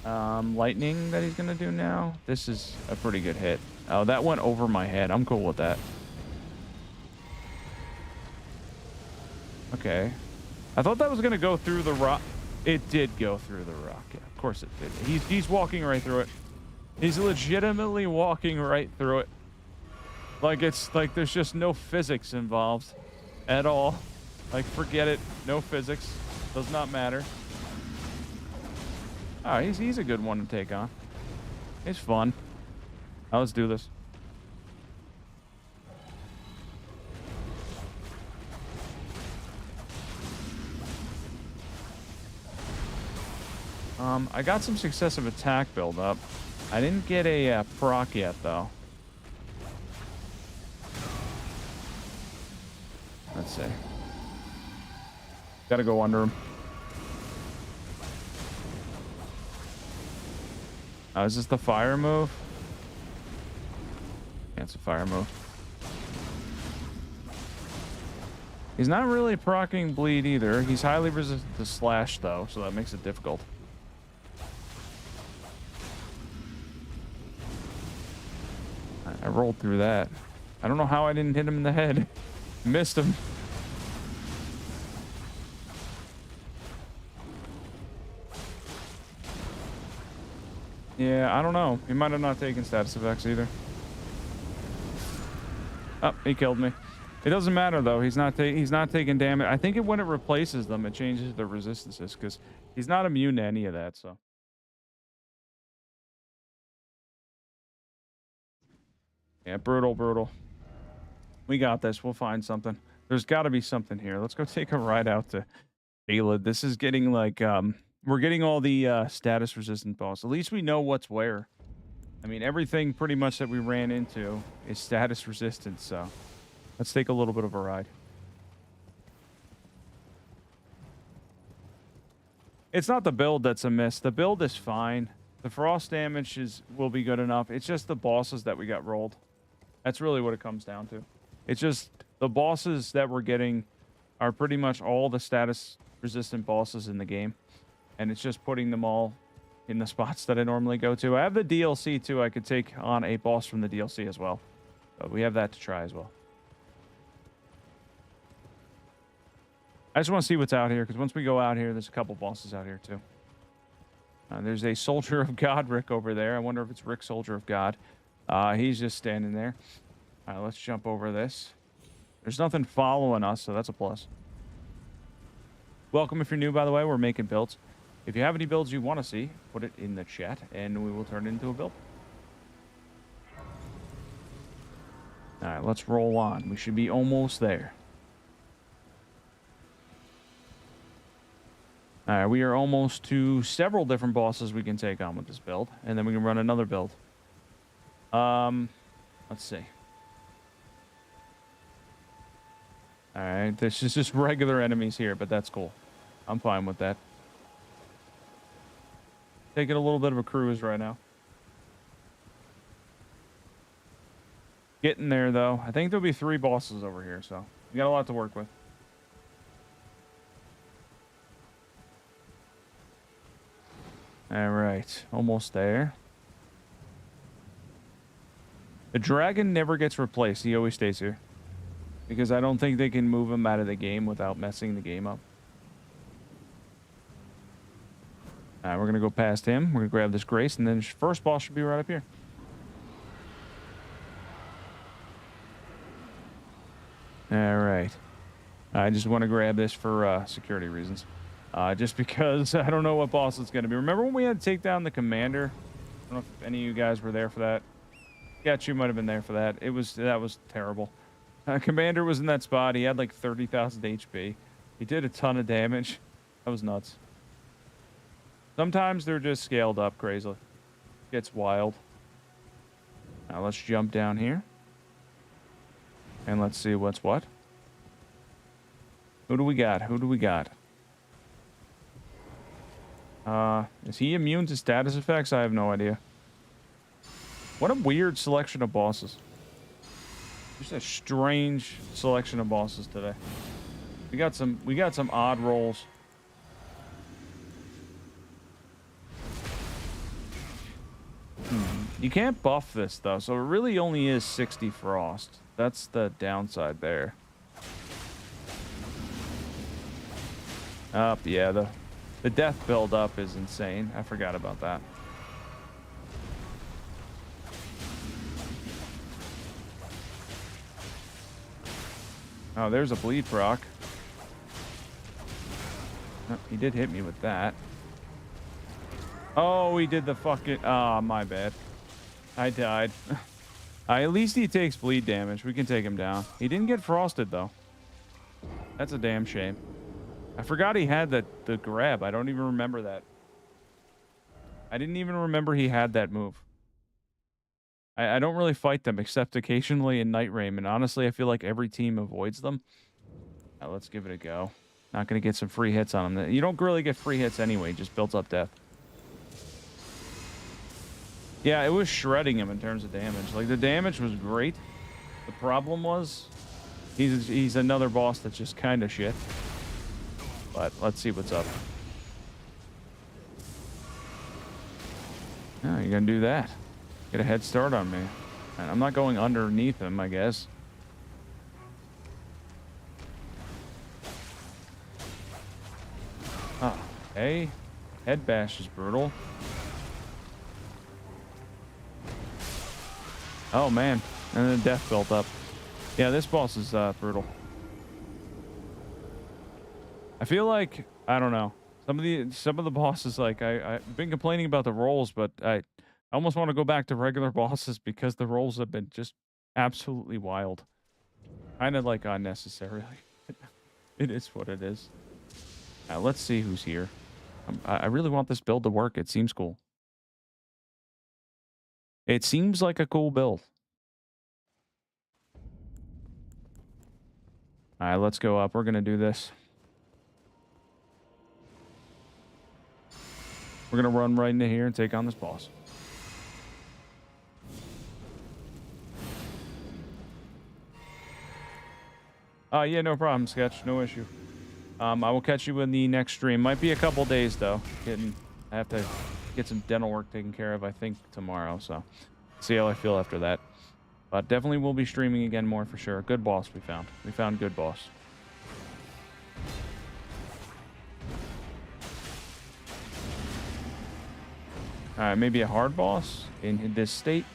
lightning that he's going to do now. This is a pretty good hit. Oh, that went over my head. I'm cool with that. Okay. I thought that was going to go through the rock. It did go through the rock. Yeah, of course it did. He's walking right through it. He's legitimately walking right through it. Like, it's like there's just no physics involved at all. Like, forget it. No physics. Does not matter. Oh, he's a good one to take on. He's fun. Now let's do this. I got some successive attack build up. I didn't get a proc yet, though. Let's see. Gotta go under him. Oh, is this the fire move? Yeah, it's a fire move. He's not really proccing bleed either. He's highly resistant to slash, though, so that makes it difficult. I rolled through that. I don't know how I didn't hit him in the head. Missed him. Yeah, I don't know. He might have not taken status effects either. Oh, he killed me. It doesn't matter though. He's not taking damage. I think when it replaces them, it changes the resistances because he's not immune to any of that. So. Yeah, brutal. We got this. We'll find something. There's got to be something here. Let's go take a ride out to Ayla. This is getting like, we're getting all the status resistant boss. At least we know what's where. I mean, everything pretty much that we ran into is status resistant. So let's take a little bit of a ride. It's not the build that's a miss. The build is fine. The frost damage will be good enough. It's just the bosses that we got rolled. That's really what it comes down to. It's just the bosses that we're getting are pretty much all the status resistant bosses in the game. And it's just putting them all in the spots that I normally go to. I have the DLC too. I could take on a boss from the DLC as well. So we have that to try as well. I just want to see what's out here, because once we go out here, there's a couple bosses out here too. There's a Soldier of God Rick over there. I wonder if it's Rick, Soldier of God. He's just standing there. All right, let's jump over this. There's nothing following us, so that's a plus. Welcome if you're new, by the way. We're making builds. If you have any builds you want to see, put it in the chat, and we will turn it into a build. All right, let's roll on. We should be almost there. All right, we are almost to several different bosses we can take on with this build, and then we can run another build. Let's see. All right, this is just regular enemies here, but that's cool. I'm fine with that. Taking a little bit of a cruise right now. Getting there, though. I think there'll be 3 bosses over here, so we got a lot to work with. All right, almost there. The dragon never gets replaced. He always stays here. Because I don't think they can move him out of the game without messing the game up. All right, we're going to go past him. We're going to grab this Grace, and then first boss should be right up here. All right. I just want to grab this for security reasons. Just because I don't know what boss it's going to be. Remember when we had to take down the commander? I don't know if any of you guys were there for that. Yeah, you might have been there for that. That was terrible. Commander was in that spot. He had like 30,000 HP. He did a ton of damage. That was nuts. Sometimes they're just scaled up crazily. Gets wild. Now let's jump down here. And let's see what's what. Who do we got? Who do we got? Is he immune to status effects? I have no idea. What a weird selection of bosses. Just a strange selection of bosses today. We got some odd rolls. You can't buff this though, so it really only is 60 frost. That's the downside there. Yeah, the death build up is insane. I forgot about that. Oh, there's a bleed proc. Oh, he did hit me with that. Oh, he did the fucking... Ah, my bad. I died. At least he takes bleed damage. We can take him down. He didn't get frosted, though. That's a damn shame. I forgot he had the grab. I don't even remember that. I didn't even remember he had that move. I don't really fight them except occasionally in Night Rain, and honestly, I feel like every team avoids them. Now, let's give it a go. Not going to get some free hits on them. You don't really get free hits anyway. Just builds up death. Yeah, it was shredding him in terms of damage. Like, the damage was great. The problem was he's another boss that's just kind of shit. But let's see what's up. Oh, you're going to do that. Get a head start on me. And I'm not going underneath him, I guess. Oh, hey. Head bash is brutal. Oh, man. And then death built up. Yeah, this boss is brutal. I feel like, I don't know. Some of the bosses, like, I've been complaining about the rolls, but I almost want to go back to regular bosses because the rolls have been just absolutely wild. Kind of like unnecessarily. It is what it is. Now, let's see who's here. I really want this build to work. It seems cool. It seems like a cool build. All right, let's go up. We're going to do this. We're going to run right into here and take on this boss. Yeah, no problem, Sketch. No issue. I will catch you in the next stream. Might be a couple days, though. I have to get some dental work taken care of, I think, tomorrow. So, see how I feel after that. But definitely will be streaming again more for sure. Good boss we found. We found good boss. Alright, maybe a hard boss in this state.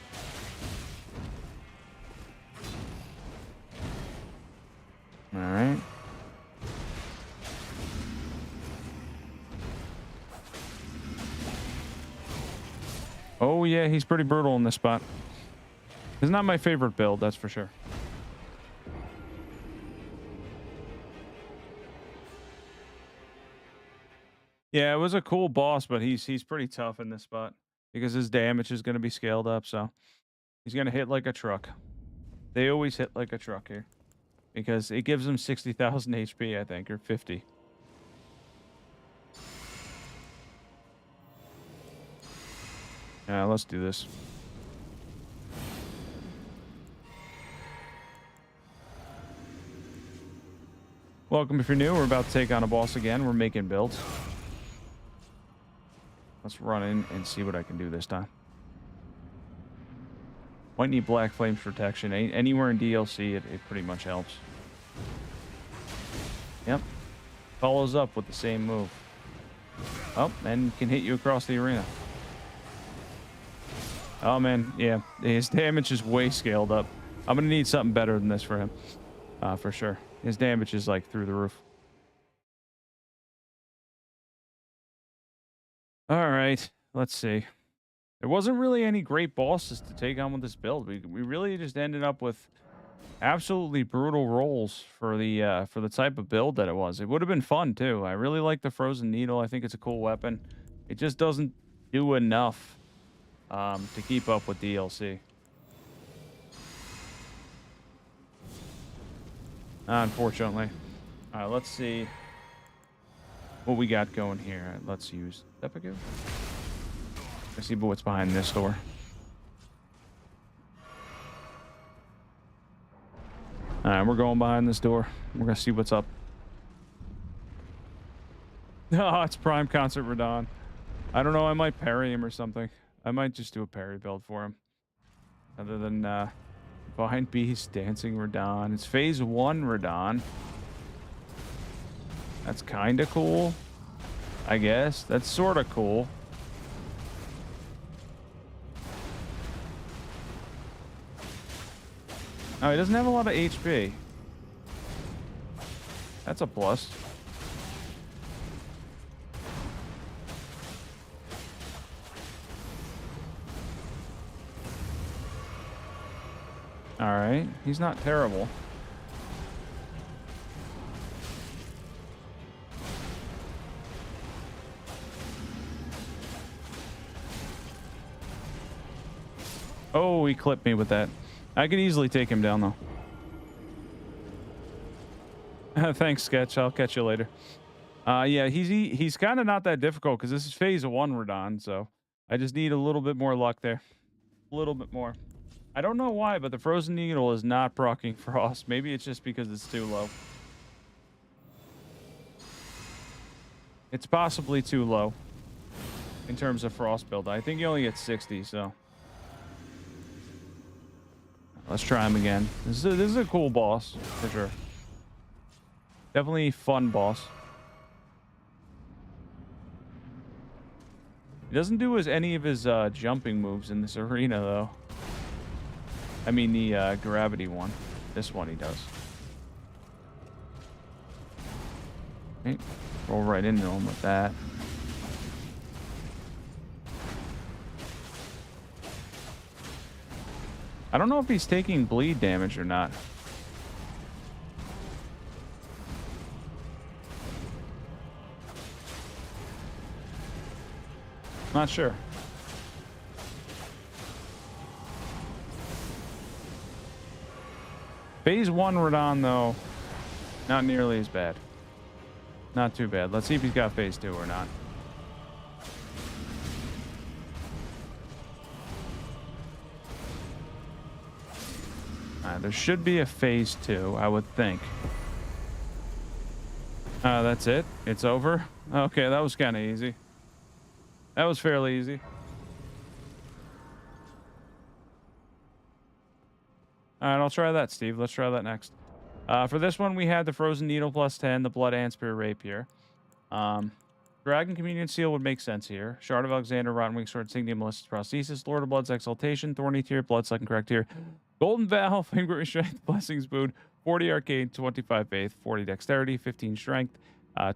Alright. Oh yeah, he's pretty brutal in this spot. It's not my favorite build, that's for sure. Yeah, it was a cool boss, but he's pretty tough in this spot because his damage is going to be scaled up, so he's going to hit like a truck. They always hit like a truck here because it gives him 60,000 HP, I think, or 50. Yeah, let's do this. Welcome if you're new. We're about to take on a boss again. We're making builds. Let's run in and see what I can do this time. Might need Black Flames protection. Anywhere in DLC, it pretty much helps. Yep. Follows up with the same move. Oh, and can hit you across the arena. Oh, man. Yeah. His damage is way scaled up. I'm going to need something better than this for him. For sure. His damage is like through the roof. All right, let's see. There wasn't really any great bosses to take on with this build. We really just ended up with absolutely brutal rolls for the type of build that it was. It would have been fun too. I really like the Frozen Needle. I think it's a cool weapon. It just doesn't do enough to keep up with DLC. Unfortunately. All right, let's see what we got going here. Let's use Epico. Let's see what's behind this door. All right, we're going behind this door. We're gonna see what's up. Oh, it's Prime Concert Radahn. I don't know. I might parry him or something. I might just do a parry build for him. Other than Behind Beast, Dancing Radahn. It's Phase 1 Radahn. That's kind of cool, I guess. That's sort of cool. Oh, he doesn't have a lot of HP. That's a plus. All right, he's not terrible. Oh, he clipped me with that. I could easily take him down, though. Thanks, Sketch. I'll catch you later. Yeah, he's kind of not that difficult because this is Phase 1 Radahn, so I just need a little bit more luck there. A little bit more. I don't know why, but the Frozen Needle is not proccing Frost. Maybe it's just because it's too low. It's possibly too low in terms of Frost build. I think you only get 60, so... Let's try him again. This is a cool boss, for sure. Definitely fun boss. He doesn't do any of his jumping moves in this arena, though. I mean, the gravity one. This one he does. Okay. Roll right into him with that. I don't know if he's taking bleed damage or not. Not sure. Phase 1 Radahn, though, not nearly as bad. Not too bad. Let's see if he's got Phase 2 or not. There should be a phase 2, I would think. That's it. It's over. Okay, that was kind of easy. That was fairly easy. All right, I'll try that, Steve. Let's try that next. For this one, we had the Frozen Needle plus 10, the Blood Antspur Rapier. Dragon Communion Seal would make sense here. Shard of Alexander, Rotten Wing Sword, Insignia, Melissa's Prosthesis, Lord of Blood's Exaltation, Thorny Tear, Blood Sucking Correct Tear, Golden Valve, Finger Strength, Blessings Boon, 40 Arcane, 25 Faith, 40 Dexterity, 15 Strength,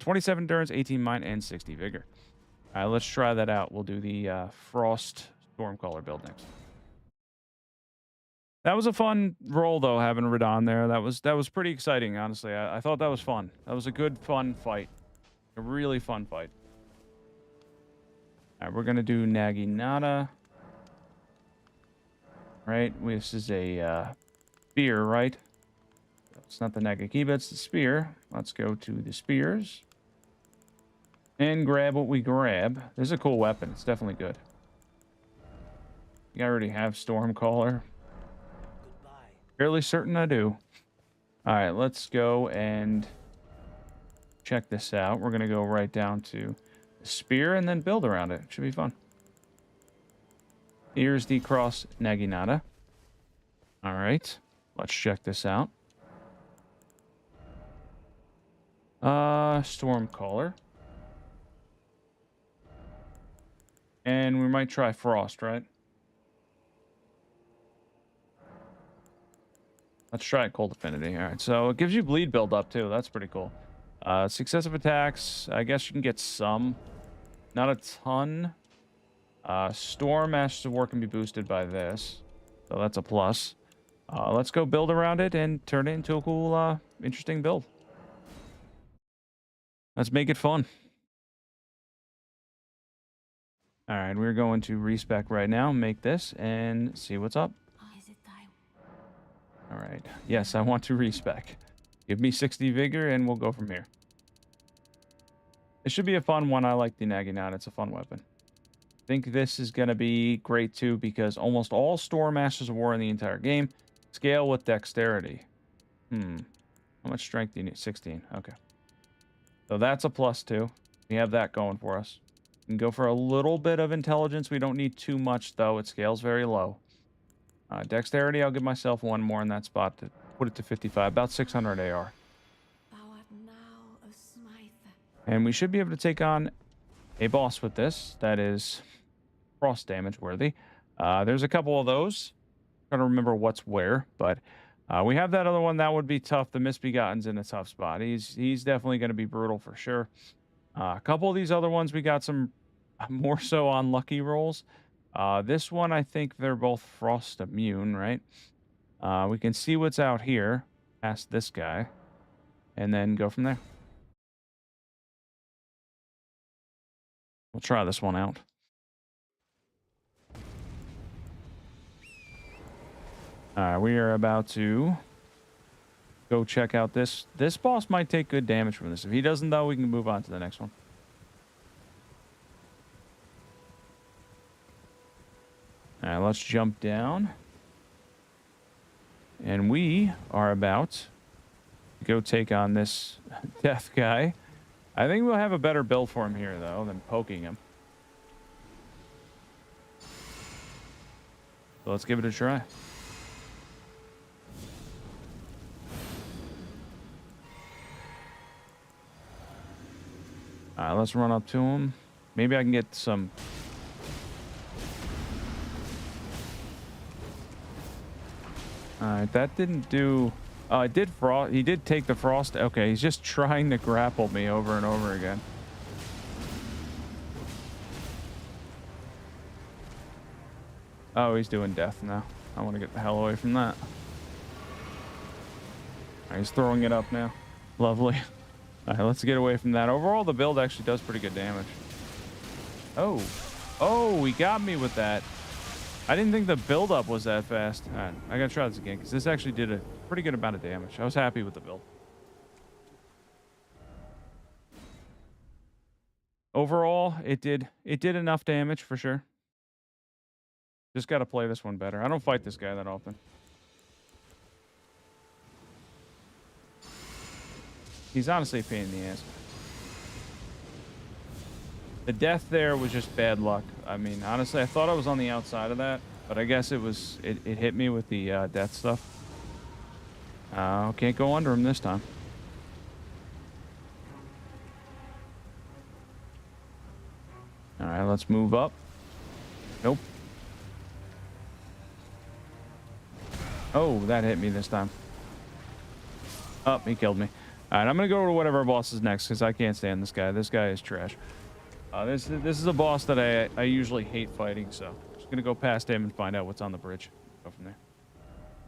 27 Endurance, 18 Mind, and 60 Vigor. All right, let's try that out. We'll do the Frost Stormcaller build next. That was a fun roll, though, having Radahn there. That was pretty exciting, honestly. I thought that was fun. That was a good, fun fight. A really fun fight. All right, we're going to do Naginata. Right, this is a spear, right? It's not the Nagakiba, it's the spear. Let's go to the spears. And grab what we grab. This is a cool weapon. It's definitely good. I already have Stormcaller. Fairly certain I do. All right, let's go and check this out. We're going to go right down to the spear and then build around it. Should be fun. Here's the cross Naginata. All right, let's check this out. Stormcaller. And we might try Frost, right? Let's try Cold Affinity. All right, so it gives you bleed build up too. That's pretty cool. Successive attacks. I guess you can get some. Not a ton. Storm Ashes of War can be boosted by this. So that's a plus. Let's go build around it and turn it into a cool, interesting build. Let's make it fun. All right, we're going to respec right now, make this, and see what's up. All right. Yes, I want to respec. Give me 60 vigor, and we'll go from here. It should be a fun one. I like the Naginata. It's a fun weapon. I think this is going to be great, too, because almost all Storm Masters of War in the entire game scale with dexterity. How much strength do you need? 16. Okay. So that's a +2. We have that going for us. We can go for a little bit of intelligence. We don't need too much, though. It scales very low. Dexterity, I'll give myself one more in that spot to put it to 55. About 600 AR. And we should be able to take on a boss with this. That is frost damage worthy. There's a couple of those. Trying to remember what's where, but we have that other one. That would be tough. The Misbegotten's in a tough spot. He's definitely going to be brutal for sure. A couple of these other ones, we got some more so unlucky rolls. This one, I think they're both frost immune, right? We can see what's out here past this guy and then go from there. We'll try this one out. We are about to go check out this. This boss might take good damage from this. If he doesn't, though, we can move on to the next one. All right, let's jump down. And we are about to go take on this death guy. I think we'll have a better build for him here, though, than poking him. So let's give it a try. All right, let's run up to him. Maybe I can get some... All right, that didn't do... Oh, it did frost. He did take the frost. Okay, he's just trying to grapple me over and over again. Oh, he's doing death now. I want to get the hell away from that. All right, he's throwing it up now. Lovely. All right, let's get away from that. Overall, the build actually does pretty good damage. Oh. Oh, he got me with that. I didn't think the build-up was that fast. All right, I gotta try this again, because this actually did a pretty good amount of damage. I was happy with the build. Overall, it did enough damage, for sure. Just gotta play this one better. I don't fight this guy that often. He's honestly a pain in the ass. The death there was just bad luck. I mean, honestly, I thought I was on the outside of that, but I guess it hit me with the death stuff. Can't go under him this time. All right, let's move up. Nope. Oh, that hit me this time. Oh, he killed me. All right, I'm gonna go to whatever boss is next because I can't stand this guy. This guy is trash. This is a boss that I usually hate fighting, so I'm just gonna go past him and find out what's on the bridge. Go from there.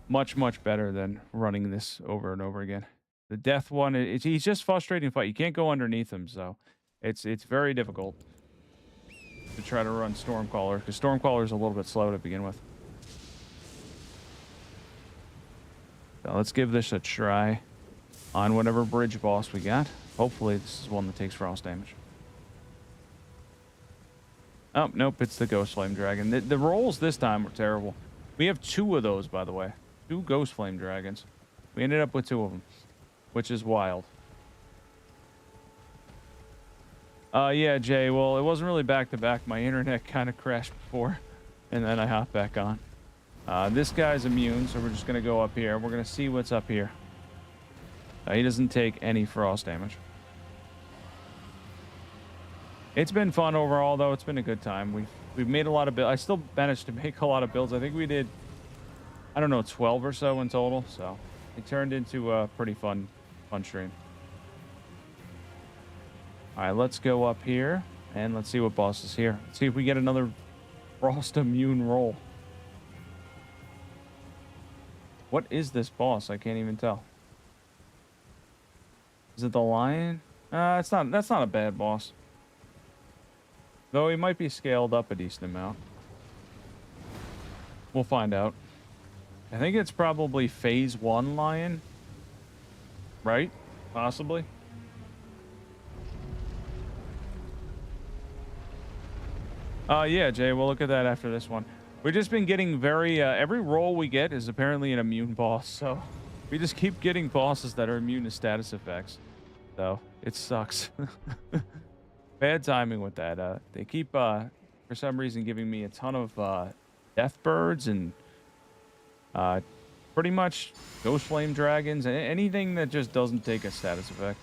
Much better than running this over and over again. The death one, he's just frustrating to fight. You can't go underneath him, so it's very difficult to try to run Stormcaller because Stormcaller is a little bit slow to begin with. So let's give this a try on whatever bridge boss we got. Hopefully this is one that takes frost damage. Oh, nope, it's the Ghost Flame Dragon. The rolls this time were terrible. We have 2 of those, by the way. 2 Ghost Flame Dragons. We ended up with 2 of them, which is wild. Yeah, Jay, well, it wasn't really back-to-back. My internet kind of crashed before, and then I hopped back on. This guy's immune, so we're just going to go up here. We're going to see what's up here. He doesn't take any frost damage. It's been fun overall, though. It's been a good time. We've made a lot of builds. I still managed to make a lot of builds. I think we did, I don't know, 12 or so in total. So it turned into a pretty fun stream. All right, let's go up here and let's see what boss is here. Let's see if we get another frost immune roll. What is this boss? I can't even tell. Is it the lion? That's not a bad boss. Though he might be scaled up a decent amount. We'll find out. I think it's probably phase 1 lion. Right? Possibly. Yeah, Jay, we'll look at that after this one. We've just been getting very... every roll we get is apparently an immune boss, so... We just keep getting bosses that are immune to status effects. So, it sucks. Bad timing with that. They keep, for some reason, giving me a ton of death birds and pretty much Ghost Flame Dragons. Anything that just doesn't take a status effect.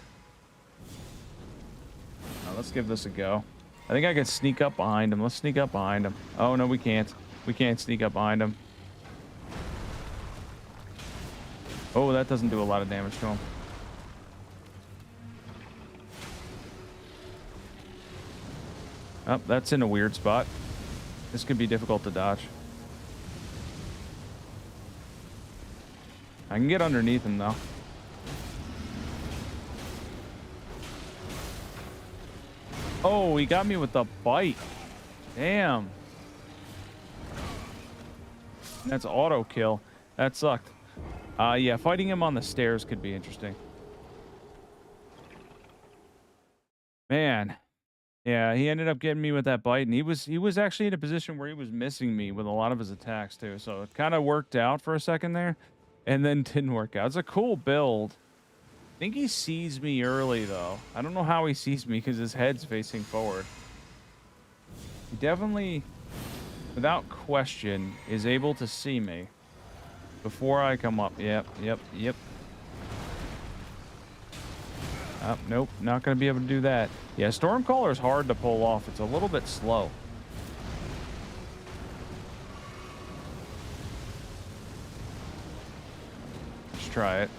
Let's give this a go. I think I could sneak up behind him. Let's sneak up behind him. Oh, no, we can't. We can't sneak up behind him. Oh, that doesn't do a lot of damage to him. Oh, that's in a weird spot. This could be difficult to dodge. I can get underneath him, though. Oh, he got me with the bite. Damn. That's auto kill. That sucked. Yeah, fighting him on the stairs could be interesting. Man. Yeah, he ended up getting me with that bite, and he was actually in a position where he was missing me with a lot of his attacks too. So it kind of worked out for a second there, and then didn't work out. It's a cool build. I think he sees me early though. I don't know how he sees me because his head's facing forward. He definitely, without question, is able to see me before I come up. Yep. Oh, nope, not going to be able to do that. Yeah, Stormcaller is hard to pull off. It's a little bit slow. Let's try it.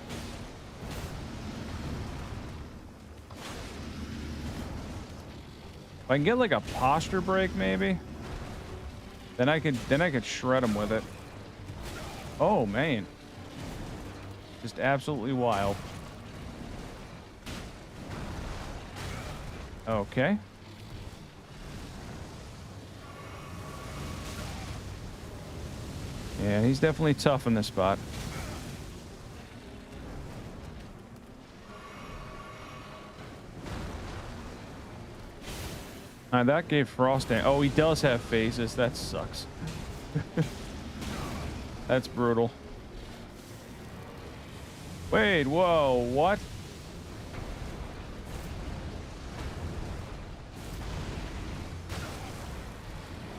If I can get like a posture break, maybe, then I could shred him with it. Oh man, just absolutely wild. Okay. Yeah, he's definitely tough in this spot. That gave frost damage. Oh, he does have phases. That sucks. That's brutal. Wait, whoa, what?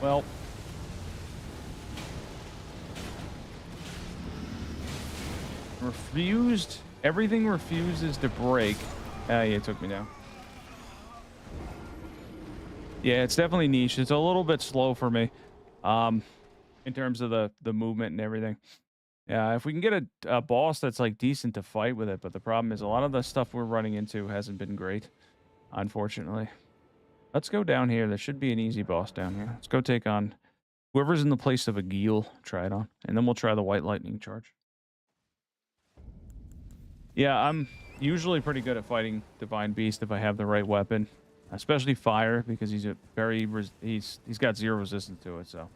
Well. Refused. Everything refuses to break. Yeah, it took me down. Yeah, it's definitely niche. It's a little bit slow for me. In terms of the movement and everything. Yeah, if we can get a boss that's like decent to fight with it, but the problem is a lot of the stuff we're running into hasn't been great, unfortunately. Let's go down here. There should be an easy boss down here. Let's go take on whoever's in the place of a Geel. Try it on, and then we'll try the White Lightning Charge. Yeah, I'm usually pretty good at fighting Divine Beast if I have the right weapon, especially fire, because he's he's got 0 resistance to it, so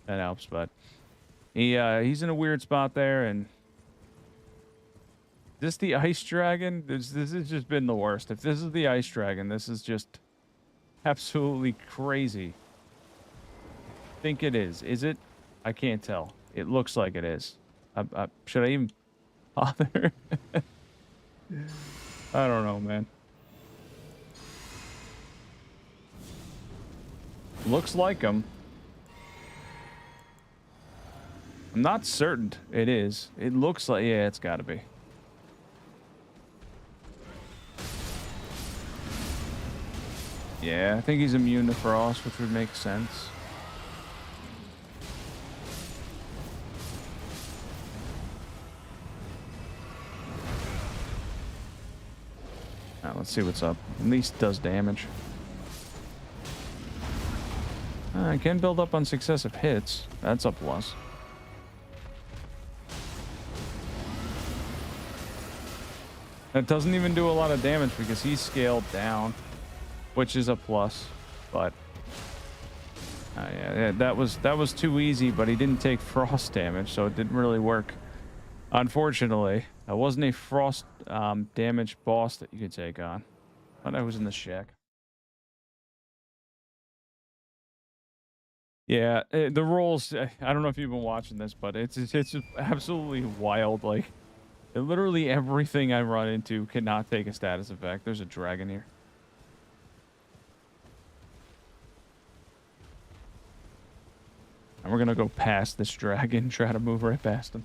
that helps. But he's in a weird spot there, and this the Ice Dragon. This has just been the worst. If this is the Ice Dragon, this is just absolutely crazy. I think it is. Is it? I can't tell. It looks like it is. Should I even bother? I don't know, man. Looks like him. I'm not certain it is. It looks like, yeah, it's got to be. Yeah, I think he's immune to frost, which would make sense. Let's see what's up. At least does damage. I can build up on successive hits. That's a plus. That doesn't even do a lot of damage because he's scaled down, which is a plus. But yeah, that was too easy. But he didn't take frost damage, so it didn't really work. Unfortunately, that wasn't a frost damage boss that you could take on. I thought I was in the shack. Yeah, the rolls. I don't know if you've been watching this, but it's absolutely wild. Like, literally everything I run into cannot take a status effect. There's a dragon here. And we're gonna go past this dragon, try to move right past him.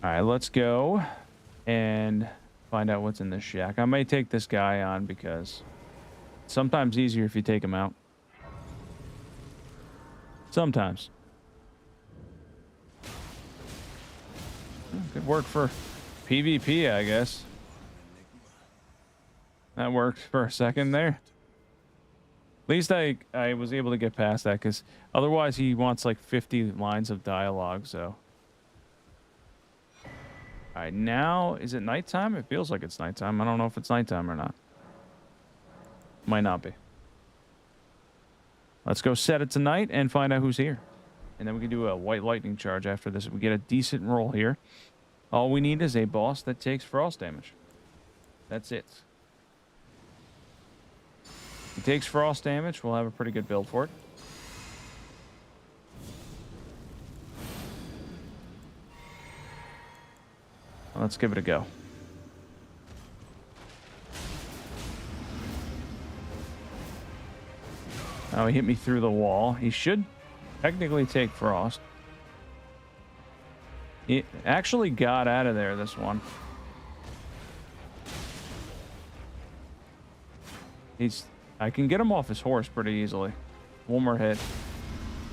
All right, let's go and find out what's in this shack. I may take this guy on because it's sometimes easier if you take him out. Sometimes. Good work for PvP, I guess. That worked for a second there. At least I was able to get past that, because otherwise he wants like 50 lines of dialogue, so. All right, now, is it nighttime? It feels like it's nighttime. I don't know if it's nighttime or not. Might not be. Let's go set it tonight and find out who's here. And then we can do a White Lightning Charge after this. If we get a decent roll here, all we need is a boss that takes frost damage. That's it. If he takes frost damage, we'll have a pretty good build for it. Let's give it a go. Oh, he hit me through the wall. He should technically take frost. He actually got out of there, this one. I can get him off his horse pretty easily. One more hit.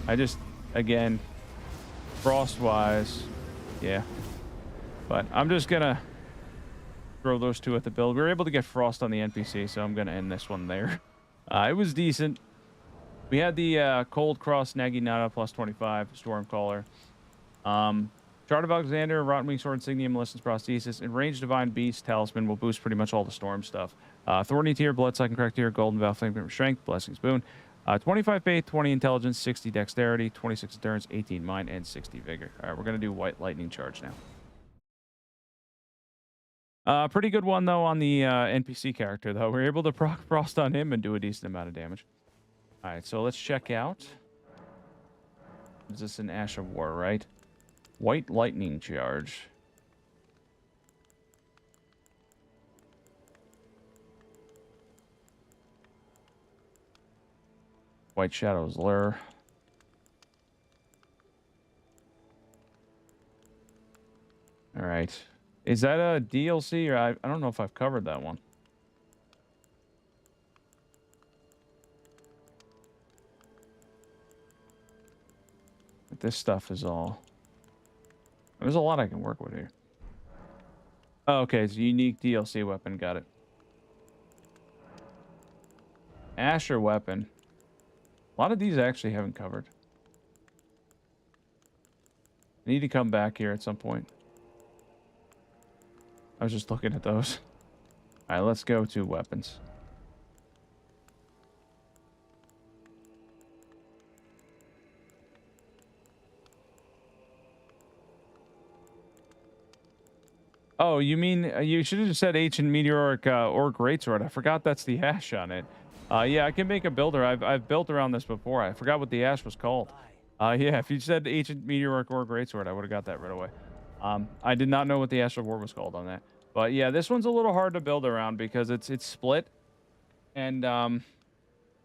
I just, again, frost-wise, yeah. But I'm just gonna throw those two at the build. We were able to get frost on the NPC, so I'm gonna end this one there. It was decent. We had the Cold Cross Naginata plus 25 Stormcaller. Chart of Alexander, Rotten Wing Sword, Insignia, Malicious Prosthesis, and Ranged Divine Beast Talisman will boost pretty much all the Storm stuff. Thorny Tier, Blood Sucking Correct Tier, Golden Vow, Flame Strength, Blessings Boon. 25 Faith, 20 Intelligence, 60 Dexterity, 26 Endurance, 18 Mind, and 60 Vigor. All right, we're gonna do White Lightning Charge now. Pretty good one, though, on the NPC character, though. We're able to proc frost on him and do a decent amount of damage. All right, so let's check out. Is this an Ash of War, right? White Lightning Charge. White Shadow's Lure. All right. Is that a DLC or I don't know if I've covered that one. But this stuff is all... There's a lot I can work with here. Oh, okay, it's a unique DLC weapon. Got it. Asher weapon. A lot of these I actually haven't covered. I need to come back here at some point. I was just looking at those. All right, let's go to weapons. Oh, you mean you should have just said Ancient Meteoric or Greatsword. I forgot that's the ash on it. Yeah, I can make a builder. I've built around this before. I forgot what the ash was called. Yeah, if you said Ancient Meteoric or Greatsword, I would have got that right away. I did not know what the Ash of War was called on that. But yeah, this one's a little hard to build around because it's split. And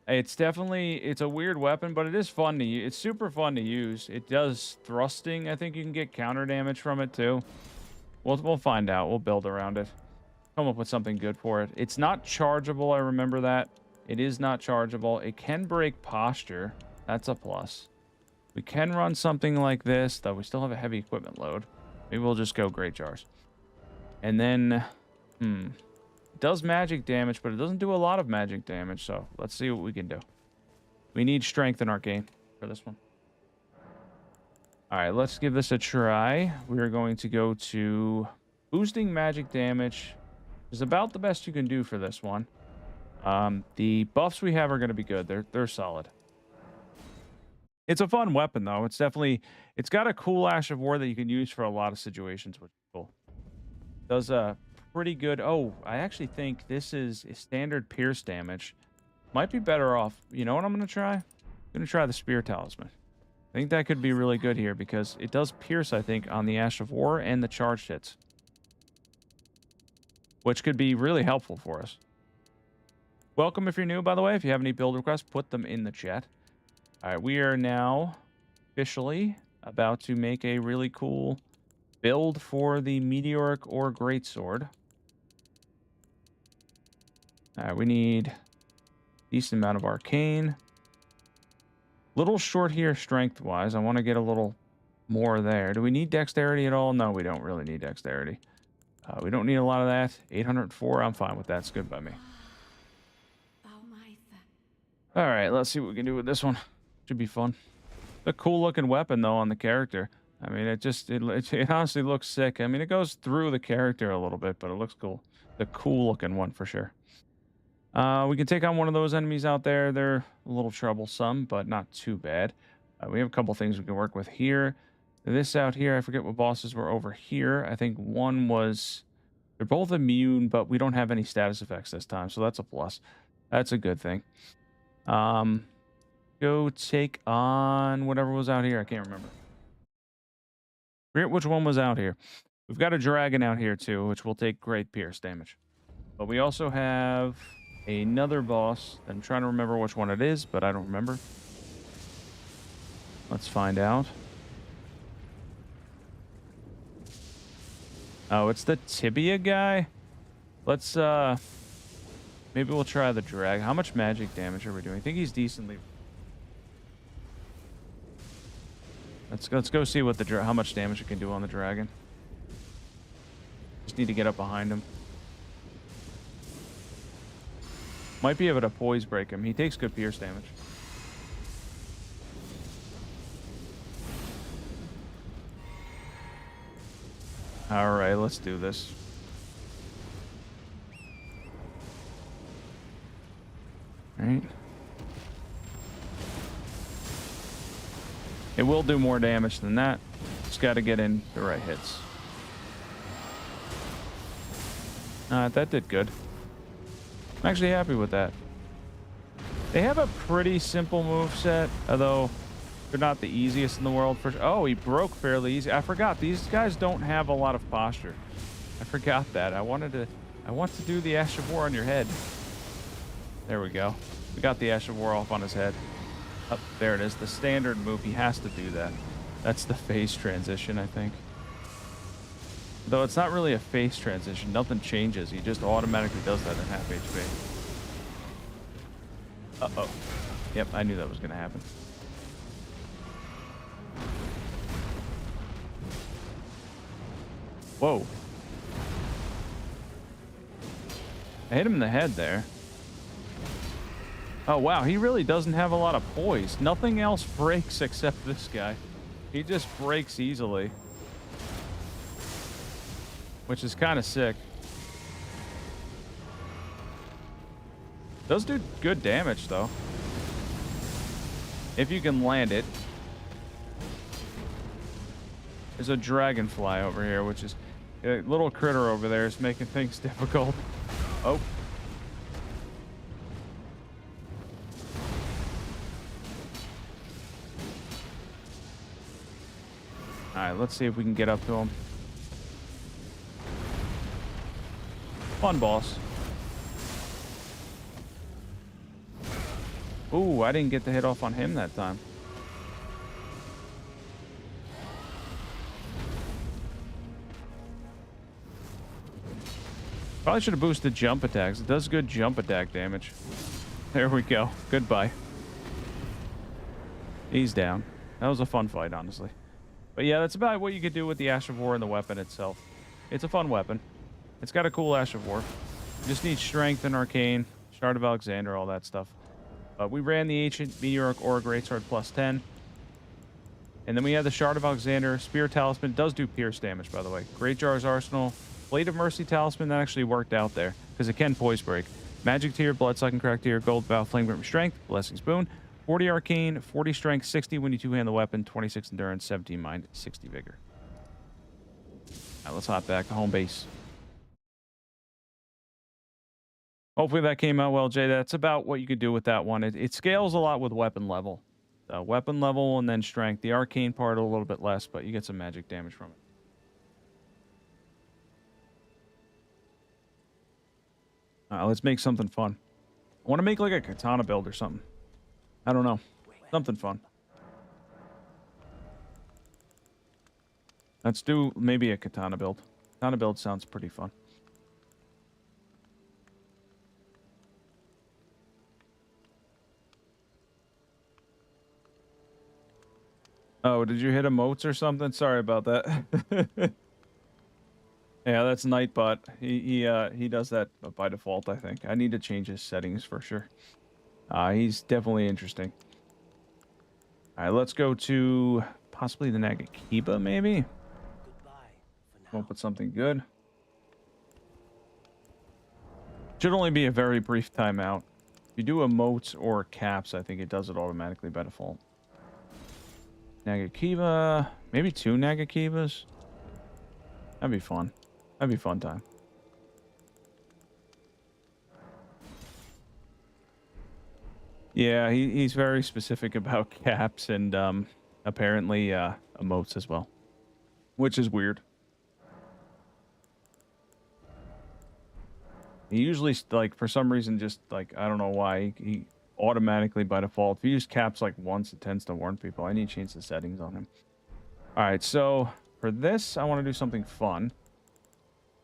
it's a weird weapon, but it is fun to use. It's super fun to use. It does thrusting. I think you can get counter damage from it too. We'll find out. We'll build around it. Come up with something good for it. It's not chargeable. I remember that. It is not chargeable. It can break posture. That's a plus. We can run something like this, though we still have a heavy equipment load. Maybe we'll just go Great Jars. And then, it does magic damage, but it doesn't do a lot of magic damage, so let's see what we can do. We need strength in our game for this one. All right, let's give this a try. We are going to go to boosting magic damage. Is about the best you can do for this one. The buffs we have are going to be good. They're solid. It's a fun weapon, though. It's got a cool Ash of War that you can use for a lot of situations, which is cool. Does a pretty good... Oh, I actually think this is a standard pierce damage. Might be better off. You know what I'm going to try? I'm going to try the Spear Talisman. I think that could be really good here because it does pierce, I think, on the Ash of War and the charged hits. Which could be really helpful for us. Welcome if you're new, by the way. If you have any build requests, put them in the chat. All right, we are now officially about to make a really cool build for the Meteoric or Greatsword. All right, we need a decent amount of Arcane. Little short here strength-wise. I want to get a little more there. Do we need Dexterity at all? No, we don't really need Dexterity. We don't need a lot of that. 804, I'm fine with that. It's good by me. All right, let's see what we can do with this one. Should be fun. A cool-looking weapon, though, on the character. I mean, it honestly looks sick. I mean, it goes through the character a little bit, but it looks cool. The cool-looking one, for sure. We can take on one of those enemies out there. They're a little troublesome, but not too bad. We have a couple things we can work with here. This out here, I forget what bosses were over here. I think one was... They're both immune, but we don't have any status effects this time, so that's a plus. That's a good thing. Go take on whatever was out here. I can't remember. Forget which one was out here. We've got a dragon out here, too, which will take great pierce damage. But we also have... another boss. I'm trying to remember which one it is, but I don't remember. Let's find out. Oh, it's the tibia guy? Let's, maybe we'll try the drag. How much magic damage are we doing? I think he's decently... Let's go see what how much damage it can do on the dragon. Just need to get up behind him. Might be able to poise break him. He takes good pierce damage. All right, let's do this. All right. It will do more damage than that. Just got to get in the right hits. That did good. I'm actually happy with that. They have a pretty simple moveset, although they're not the easiest in the world. Oh, he broke fairly easy. I forgot. These guys don't have a lot of posture. I forgot that. I want to do the Ash of War on your head. There we go. We got the Ash of War off on his head. Oh, there it is. The standard move. He has to do that. That's the phase transition, I think. Though it's not really a phase transition. Nothing changes. He just automatically does that at half HP. Uh-oh. Yep, I knew that was going to happen. Whoa. I hit him in the head there. Oh, wow. He really doesn't have a lot of poise. Nothing else breaks except this guy. He just breaks easily. Which is kind of sick. Does do good damage, though. If you can land it. There's a dragonfly over here, which is... A little critter over there is making things difficult. Oh. Alright, let's see if we can get up to him. Fun boss. Ooh, I didn't get the hit off on him that time. Probably should have boosted jump attacks. It does good jump attack damage. There we go. Goodbye. He's down. That was a fun fight, honestly. But yeah, that's about what you could do with the Ash of War and the weapon itself. It's a fun weapon. It's got a cool Ash of War. You just need Strength and Arcane, Shard of Alexander, all that stuff. We ran the Ancient Meteoric Aura Greatsword +10. And then we had the Shard of Alexander, Spear Talisman. It does do pierce damage, by the way. Great Jar's Arsenal. Blade of Mercy Talisman, that actually worked out there, because it can Poise Break. Magic Tier, Bloodsucking Crack Tier, Gold Vow, Flame Grip Strength, Blessings Boon, 40 Arcane, 40 Strength, 60 when you two-hand the weapon, 26 Endurance, 17 Mind, 60 Vigor. Alright, let's hop back to home base. Hopefully that came out well, Jay. That's about what you could do with that one. It scales a lot with weapon level. Weapon level and then strength. The arcane part a little bit less, but you get some magic damage from it. Let's make something fun. I want to make like a katana build or something. I don't know. Something fun. Let's do maybe a katana build. Katana build sounds pretty fun. Oh, did you hit emotes or something? Sorry about that. Yeah, that's Nightbot. He does that by default, I think. I need to change his settings for sure. He's definitely interesting. All right, let's go to possibly the Nagakiba, maybe. Come up with something good. Should only be a very brief timeout. If you do emotes or caps, I think it does it automatically by default. Nagakiba, maybe 2 Nagakibas. That'd be fun. That'd be a fun time. Yeah, he's very specific about caps and apparently emotes as well, which is weird. He usually, like, for some reason, just, like, I don't know why, he automatically, by default, if you use caps, like, once, it tends to warn people. I need to change the settings on him. Alright, so, for this, I want to do something fun.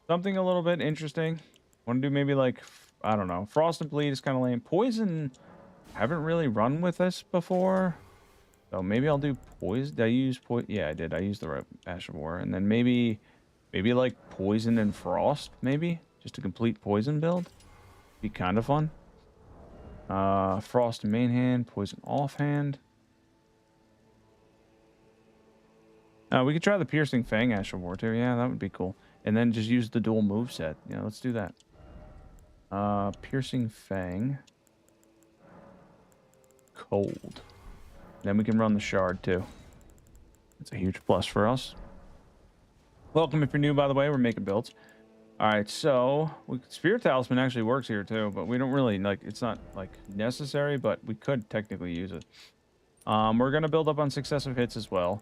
Something a little bit interesting. I want to do maybe, like, I don't know, Frost and Bleed is kind of lame. Poison, I haven't really run with this before. So, maybe I'll do Poison. Did I use Poison? Yeah, I did. I used the Ash of War. And then maybe, like, Poison and Frost, maybe? Just a complete poison build. Be kind of fun. Frost main hand, poison offhand. We could try the Piercing Fang Ash of War too. Yeah, that would be cool. And then just use the dual move set. Yeah, let's do that. Piercing Fang. Cold. Then we can run the Shard too. It's a huge plus for us. Welcome if you're new, by the way. We're making builds. Alright, so Spear Talisman actually works here too, but we don't really, like, it's not, like, necessary, but we could technically use it. We're going to build up on successive hits as well.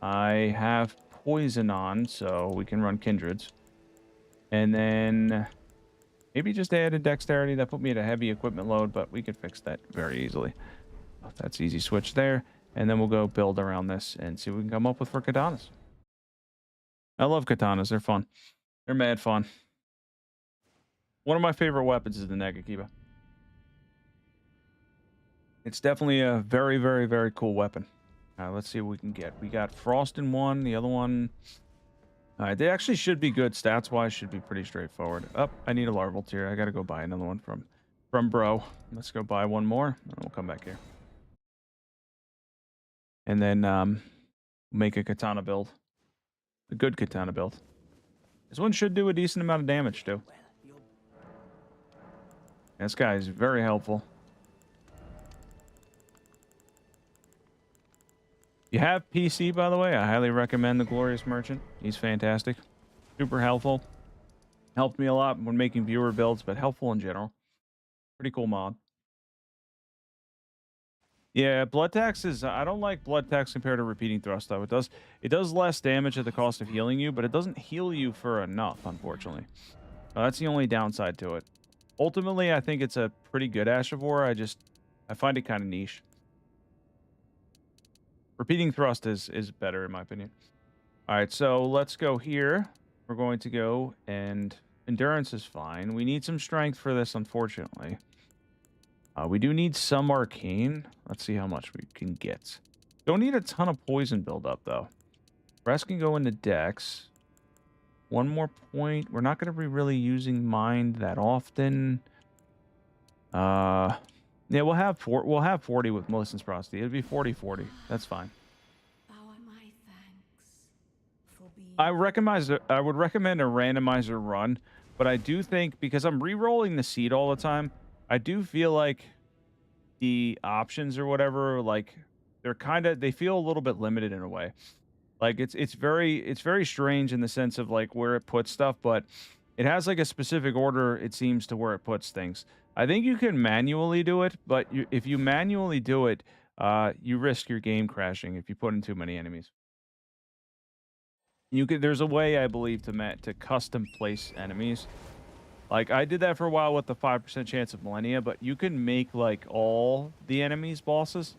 I have Poison on, so we can run Kindreds. And then maybe just add a Dexterity. That put me at a heavy equipment load, but we could fix that very easily. That's easy switch there. And then we'll go build around this and see what we can come up with for katanas. I love katanas. They're fun. They're mad fun. One of my favorite weapons is the Negakiba. It's definitely a very, very, very cool weapon. Let's see what we can get. We got Frost in one. The other one... they actually should be good. Stats-wise, should be pretty straightforward. I need a larval tier. I got to go buy another one from Bro. Let's go buy one more, and we'll come back here. And then make a katana build. A good katana build. This one should do a decent amount of damage, too. This guy is very helpful. If you have PC, by the way, I highly recommend the Glorious Merchant. He's fantastic. Super helpful. Helped me a lot when making viewer builds, but helpful in general. Pretty cool mod. Yeah, Blood Tax is... I don't like Blood Tax compared to Repeating Thrust, though. It does less damage at the cost of healing you, but it doesn't heal you for enough, unfortunately. That's the only downside to it. Ultimately, I think it's a pretty good Ash of War. I find it kind of niche. Repeating Thrust is better, in my opinion. All right, so let's go here. We're going to go, and Endurance is fine. We need some Strength for this, unfortunately. We do need some Arcane. Let's see how much we can get. Don't need a ton of Poison buildup, though. Rest can go into Dex. One more point. We're not going to be really using Mind that often. Yeah, we'll have 40 with Millicent's Prosody. It'd be 40-40. That's fine. I would recommend a randomizer run, but I do think, because I'm re-rolling the seed all the time, I do feel like the options or whatever, like they feel a little bit limited in a way. Like it's very strange in the sense of like where it puts stuff, but it has like a specific order, it seems, to where it puts things. I think you can manually do it, but if you manually do it, you risk your game crashing if you put in too many enemies. There's a way, I believe, to custom place enemies. Like, I did that for a while with the 5% chance of Millennia, but you can make, like, all the enemies bosses,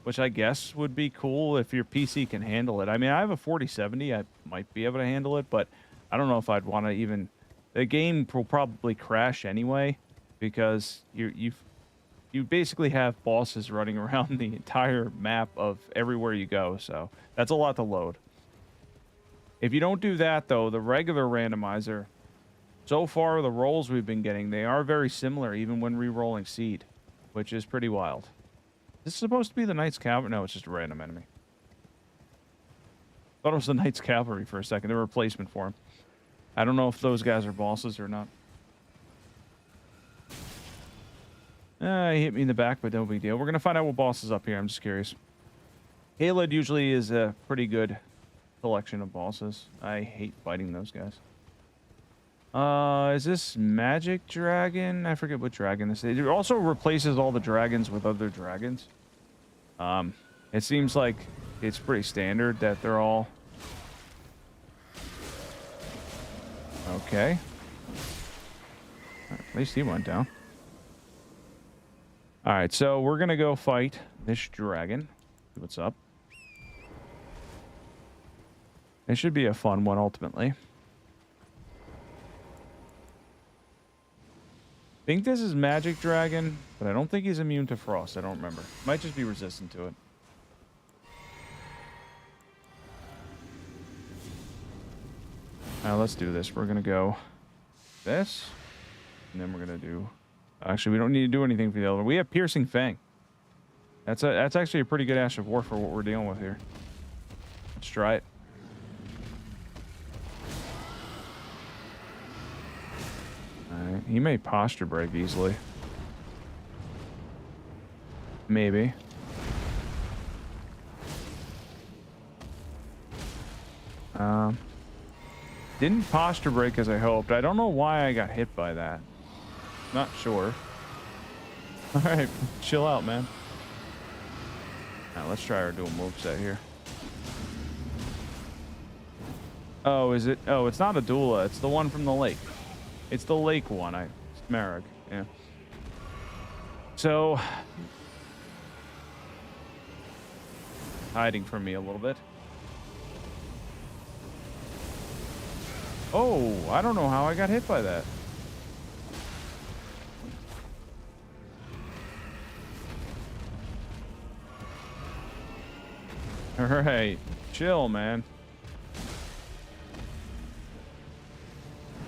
which I guess would be cool if your PC can handle it. I mean, I have a 4070. I might be able to handle it, but I don't know if I'd want to even... The game will probably crash anyway, because you basically have bosses running around the entire map of everywhere you go, so that's a lot to load. If you don't do that, though, the regular randomizer... So far, the rolls we've been getting, they are very similar, even when re-rolling Seed, which is pretty wild. This is supposed to be the Knight's Cavalry. No, it's just a random enemy. Thought it was the Knight's Cavalry for a second. They're a replacement for him. I don't know if those guys are bosses or not. He hit me in the back, but no big deal. We're going to find out what boss is up here. I'm just curious. Halid usually is a pretty good collection of bosses. I hate fighting those guys. Is this Magic Dragon? I forget what dragon this is. It also replaces all the dragons with other dragons. It seems like it's pretty standard that they're all... Okay. At least he went down. Alright, so we're gonna go fight this dragon. See what's up. It should be a fun one, ultimately. I think this is Magic Dragon, but I don't think he's immune to Frost. I don't remember. Might just be resistant to it. Now let's do this. We're gonna go this, and then we're gonna do... Actually, we don't need to do anything for the other one. We have Piercing Fang. That's actually a pretty good Ash of War for what we're dealing with here. Let's try it. Alright, he may posture break easily. Maybe. Didn't posture break as I hoped. I don't know why I got hit by that. Not sure. Alright, chill out, man. Now let's try our dual moveset here. Oh, is it? Oh, it's not a Dula. It's the one from the lake. It's the lake one. It's Marek. Yeah. So, hiding from me a little bit. Oh, I don't know how I got hit by that. All right, chill, man.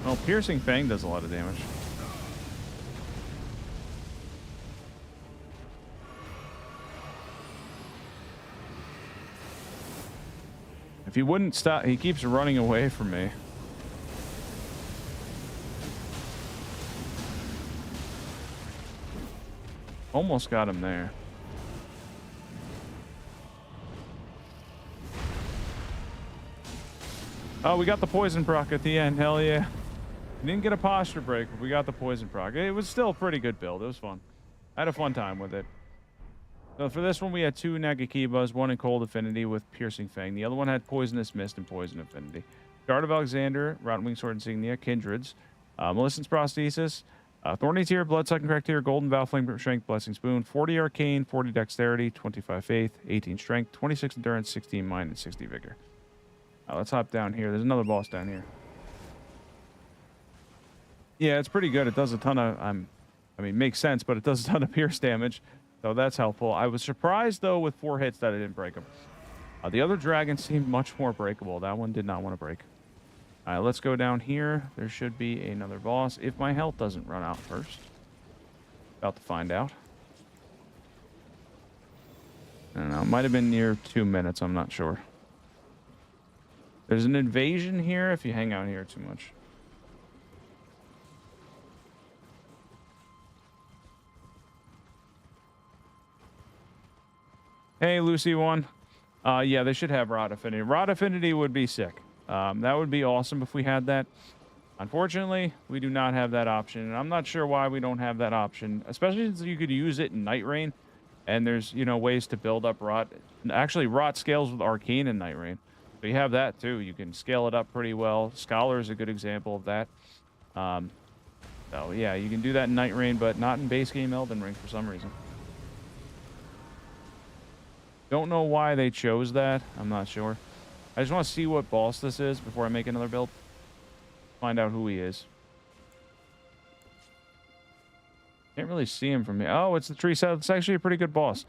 Oh, Piercing Fang does a lot of damage. If he wouldn't stop, he keeps running away from me. Almost got him there. Oh, we got the poison proc at the end. Hell yeah. We didn't get a posture break, but we got the poison proc. It was still a pretty good build. It was fun. I had a fun time with it. So for this one, we had 2 Nagakibas, one in Cold Affinity with Piercing Fang. The other one had Poisonous Mist and Poison Affinity. Guard of Alexander, Rotten Wing Sword Insignia, Kindreds, Millicent's Prosthesis, Thorny Tear, Bloodsucking Cracketeer, Golden Vow, Flame Strength, Blessing Spoon, 40 Arcane, 40 Dexterity, 25 Faith, 18 Strength, 26 Endurance, 16 Mind, and 60 Vigor. Let's hop down here. There's another boss down here. Yeah, it's pretty good. It does a ton of, I mean, makes sense, but it does a ton of pierce damage. So that's helpful. I was surprised, though, with 4 hits that I didn't break him. The other dragon seemed much more breakable. That one did not want to break. All right, let's go down here. There should be another boss. If my health doesn't run out first. About to find out. I don't know. It might have been near 2 minutes. I'm not sure. There's an invasion here if you hang out here too much. Hey, Lucy one. Yeah, they should have Rod Affinity. Rod Affinity would be sick. That would be awesome if we had that. Unfortunately, we do not have that option. And I'm not sure why we don't have that option, especially since you could use it in Night Rain. And there's, you know, ways to build up Rot. Actually, Rot scales with Arcane in Night Rain. So you have that too. You can scale it up pretty well. Scholar is a good example of that. So yeah, you can do that in Night Rain, but not in base game Elden Ring for some reason. Don't know why they chose that. I'm not sure. I just want to see what boss this is before I make another build. Find out who he is. Can't really see him from here. Oh, it's the tree set. It's actually a pretty good boss.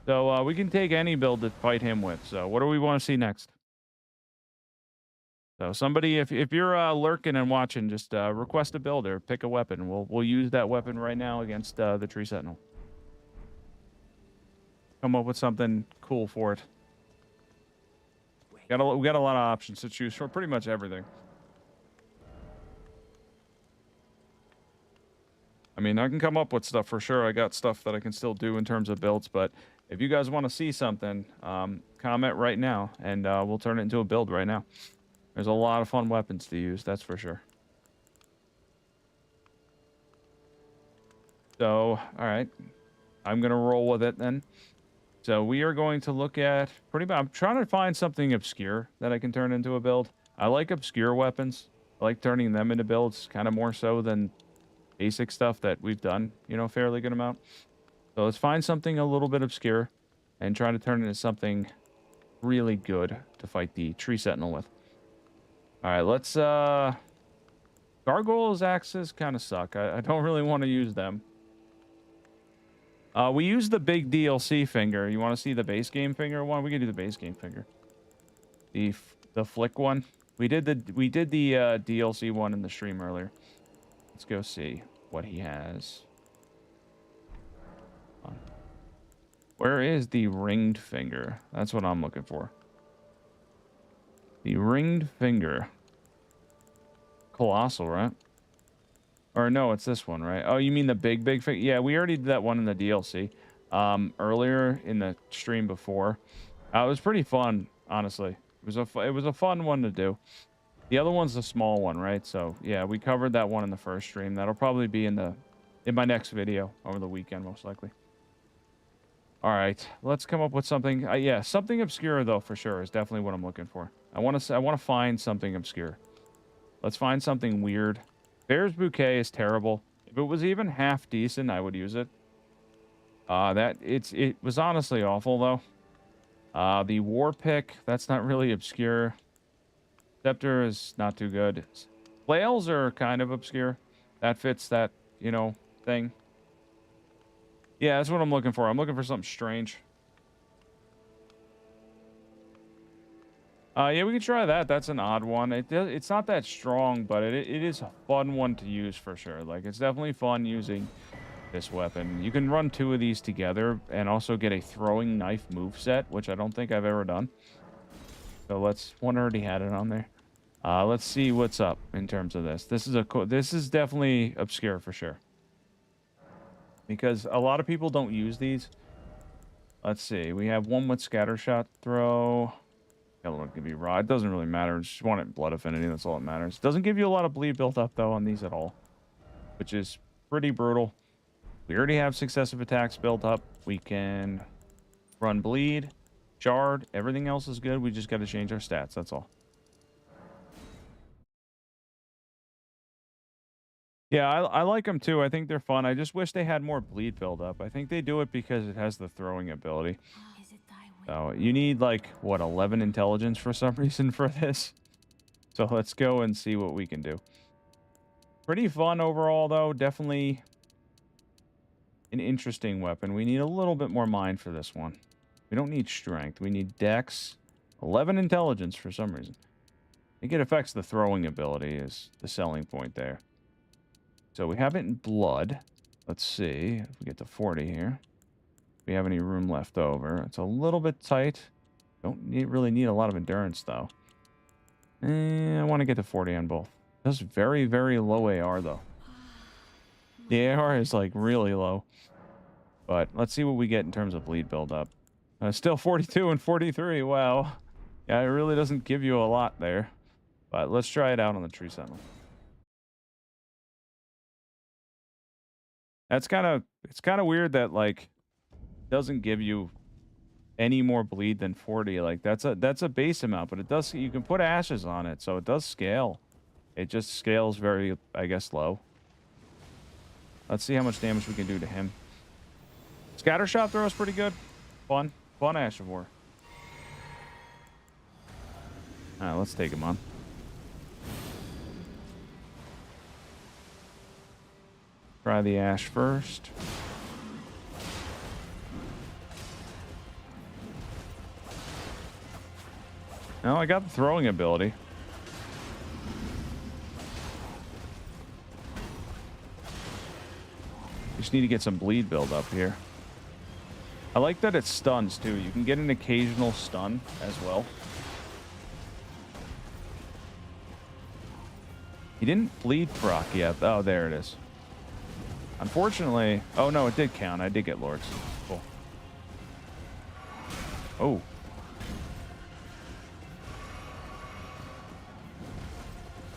So we can take any build to fight him with. So what do we want to see next? So somebody, if you're lurking and watching, just request a build or pick a weapon. We'll use that weapon right now against the Tree Sentinel. Come up with something cool for it. We got a lot of options to choose from. Pretty much everything. I mean, I can come up with stuff for sure. I got stuff that I can still do in terms of builds, but if you guys want to see something, comment right now, and we'll turn it into a build right now. There's a lot of fun weapons to use, that's for sure. So, all right. I'm going to roll with it then. So we are going to look at pretty much, I'm trying to find something obscure that I can turn into a build. I like obscure weapons. I like turning them into builds, kind of more so than basic stuff that we've done, you know, fairly good amount. So let's find something a little bit obscure and try to turn it into something really good to fight the Tree Sentinel with. All right, let's, Gargoyle's axes kind of suck. I don't really want to use them. We use the big DLC finger. You want to see the base game finger one? We can do the base game finger. The flick one. We did the DLC one in the stream earlier. Let's go see what he has. Where is the ringed finger? That's what I'm looking for. The ringed finger. Colossal, right? Or no, it's this one, right? Oh, you mean the big finger? Yeah, we already did that one in the DLC. Earlier in the stream before. It was pretty fun, honestly. It was a fun one to do. The other one's the small one, right? So yeah, we covered that one in the first stream. That'll probably be in my next video over the weekend, most likely. All right, let's come up with something. Yeah, something obscure though, for sure, is definitely what I'm looking for. I want to find something obscure. Let's find something weird. Bear's Bouquet is terrible. If it was even half decent, I would use it. It was honestly awful though. The war pick, that's not really obscure. Scepter is not too good. Flails are kind of obscure. That fits that, you know, thing. Yeah, that's what I'm looking for. I'm looking for something strange. Yeah, we can try that. That's an odd one. It's not that strong, but it is a fun one to use for sure. Like, it's definitely fun using this weapon. You can run 2 of these together and also get a throwing knife moveset, which I don't think I've ever done. So one already had it on there. Let's see what's up in terms of this. This is definitely obscure for sure. Because a lot of people don't use these. Let's see. We have one with scattershot throw. It'll give you raw. It doesn't really matter. Just want it blood affinity. That's all that matters. Doesn't give you a lot of bleed built up though on these at all, which is pretty brutal. We already have successive attacks built up. We can run bleed, shard. Everything else is good. We just got to change our stats. That's all. Yeah, I like them too. I think they're fun. I just wish they had more bleed build up. I think they do it because it has the throwing ability. So you need like, what, 11 intelligence for some reason for this. So let's go and see what we can do. Pretty fun overall though. Definitely an interesting weapon. We need a little bit more mind for this one. We don't need strength. We need dex. 11 intelligence for some reason. I think it affects the throwing ability is the selling point there. So we have it in blood. Let's see if we get to 40 here. If we have any room left over. It's a little bit tight. Really need a lot of endurance, though. I want to get to 40 on both. That's very, very low AR, though. The AR is, like, really low. But let's see what we get in terms of bleed buildup. Still 42 and 43. Wow. Yeah, it really doesn't give you a lot there. But let's try it out on the Tree Sentinel. It's kind of weird that, like, doesn't give you any more bleed than 40. Like, that's a base amount, but it does, you can put ashes on it, so it does scale. It just scales very, I guess, low. Let's see how much damage we can do to him. Scattershot throw is pretty good. Fun Ash of War. Alright, let's take him on. Try the Ash first. No, I got the throwing ability. Just need to get some bleed build up here. I like that it stuns too. You can get an occasional stun as well. He didn't bleed proc yet. Oh, there it is. Unfortunately, oh no, it did count. I did get Lords. Cool. Oh.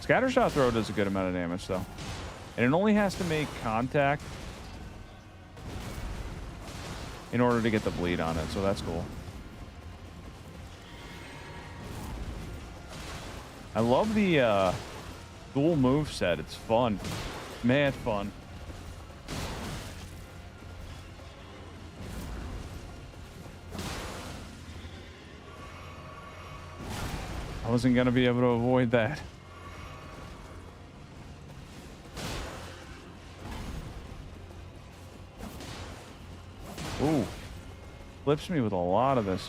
Scattershot throw does a good amount of damage though. And it only has to make contact in order to get the bleed on it, so that's cool. I love the dual move set. It's fun. Mad fun. I wasn't gonna be able to avoid that. Ooh. Flips me with a lot of this.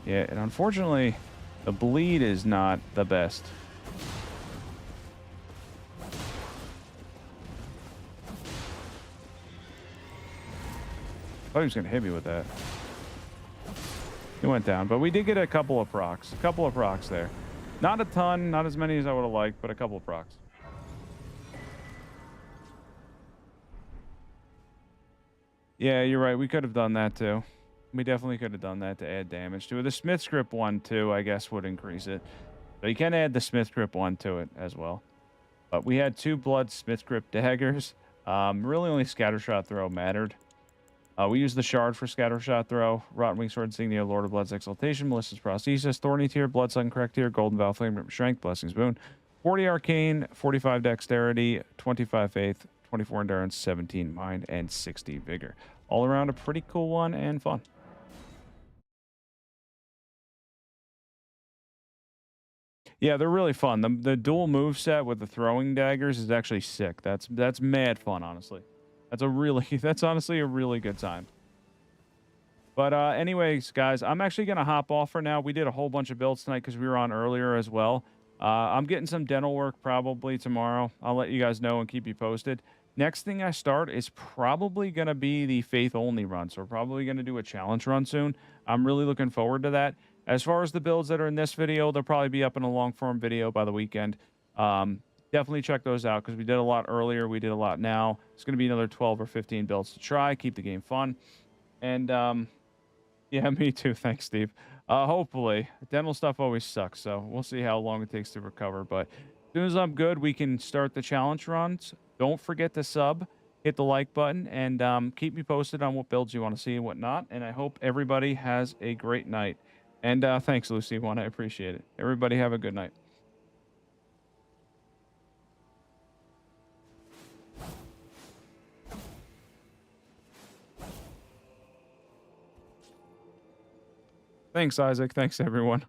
Yeah, and unfortunately, the bleed is not the best. I thought he was gonna hit me with that. He went down, but we did get a couple of procs. A couple of procs there. Not a ton, not as many as I would have liked, but a couple of procs. Yeah, you're right. We could have done that too. We definitely could have done that to add damage to it. The Smith's Grip one too, I guess, would increase it. So you can add the Smith's Grip one to it as well. But we had 2 blood Smith's Grip daggers. Really only Scattershot Throw mattered. We used the Shard for Scattershot Throw, Rotwing Sword Insignia, Lord of Blood's Exaltation, Melissa's Prosthesis, Thorny Tear, Bloodsun Correct Tear, Golden Vow, Flame Strength, Blessing's Boon, 40 Arcane, 45 Dexterity, 25 Faith, 24 endurance, 17 mind, and 60 vigor. All around a pretty cool one and fun. Yeah, they're really fun. The dual move set with the throwing daggers is actually sick. That's mad fun, honestly. That's honestly a really good time. But anyways, guys, I'm actually gonna hop off for now. We did a whole bunch of builds tonight because we were on earlier as well. I'm getting some dental work probably tomorrow. I'll let you guys know and keep you posted. Next thing I start is probably gonna be the faith only run. So we're probably gonna do a challenge run soon. I'm really looking forward to that. As far as the builds that are in this video, they'll probably be up in a long form video by the weekend. Definitely check those out because we did a lot earlier. We did a lot now. It's going to be another 12 or 15 builds to try. Keep the game fun. And, yeah, me too. Thanks, Steve. Hopefully. Dental stuff always sucks, so we'll see how long it takes to recover. But as soon as I'm good, we can start the challenge runs. Don't forget to sub, hit the like button, and keep me posted on what builds you want to see and whatnot. And I hope everybody has a great night. And thanks, Lucy One. I appreciate it. Everybody have a good night. Thanks, Isaac. Thanks, everyone.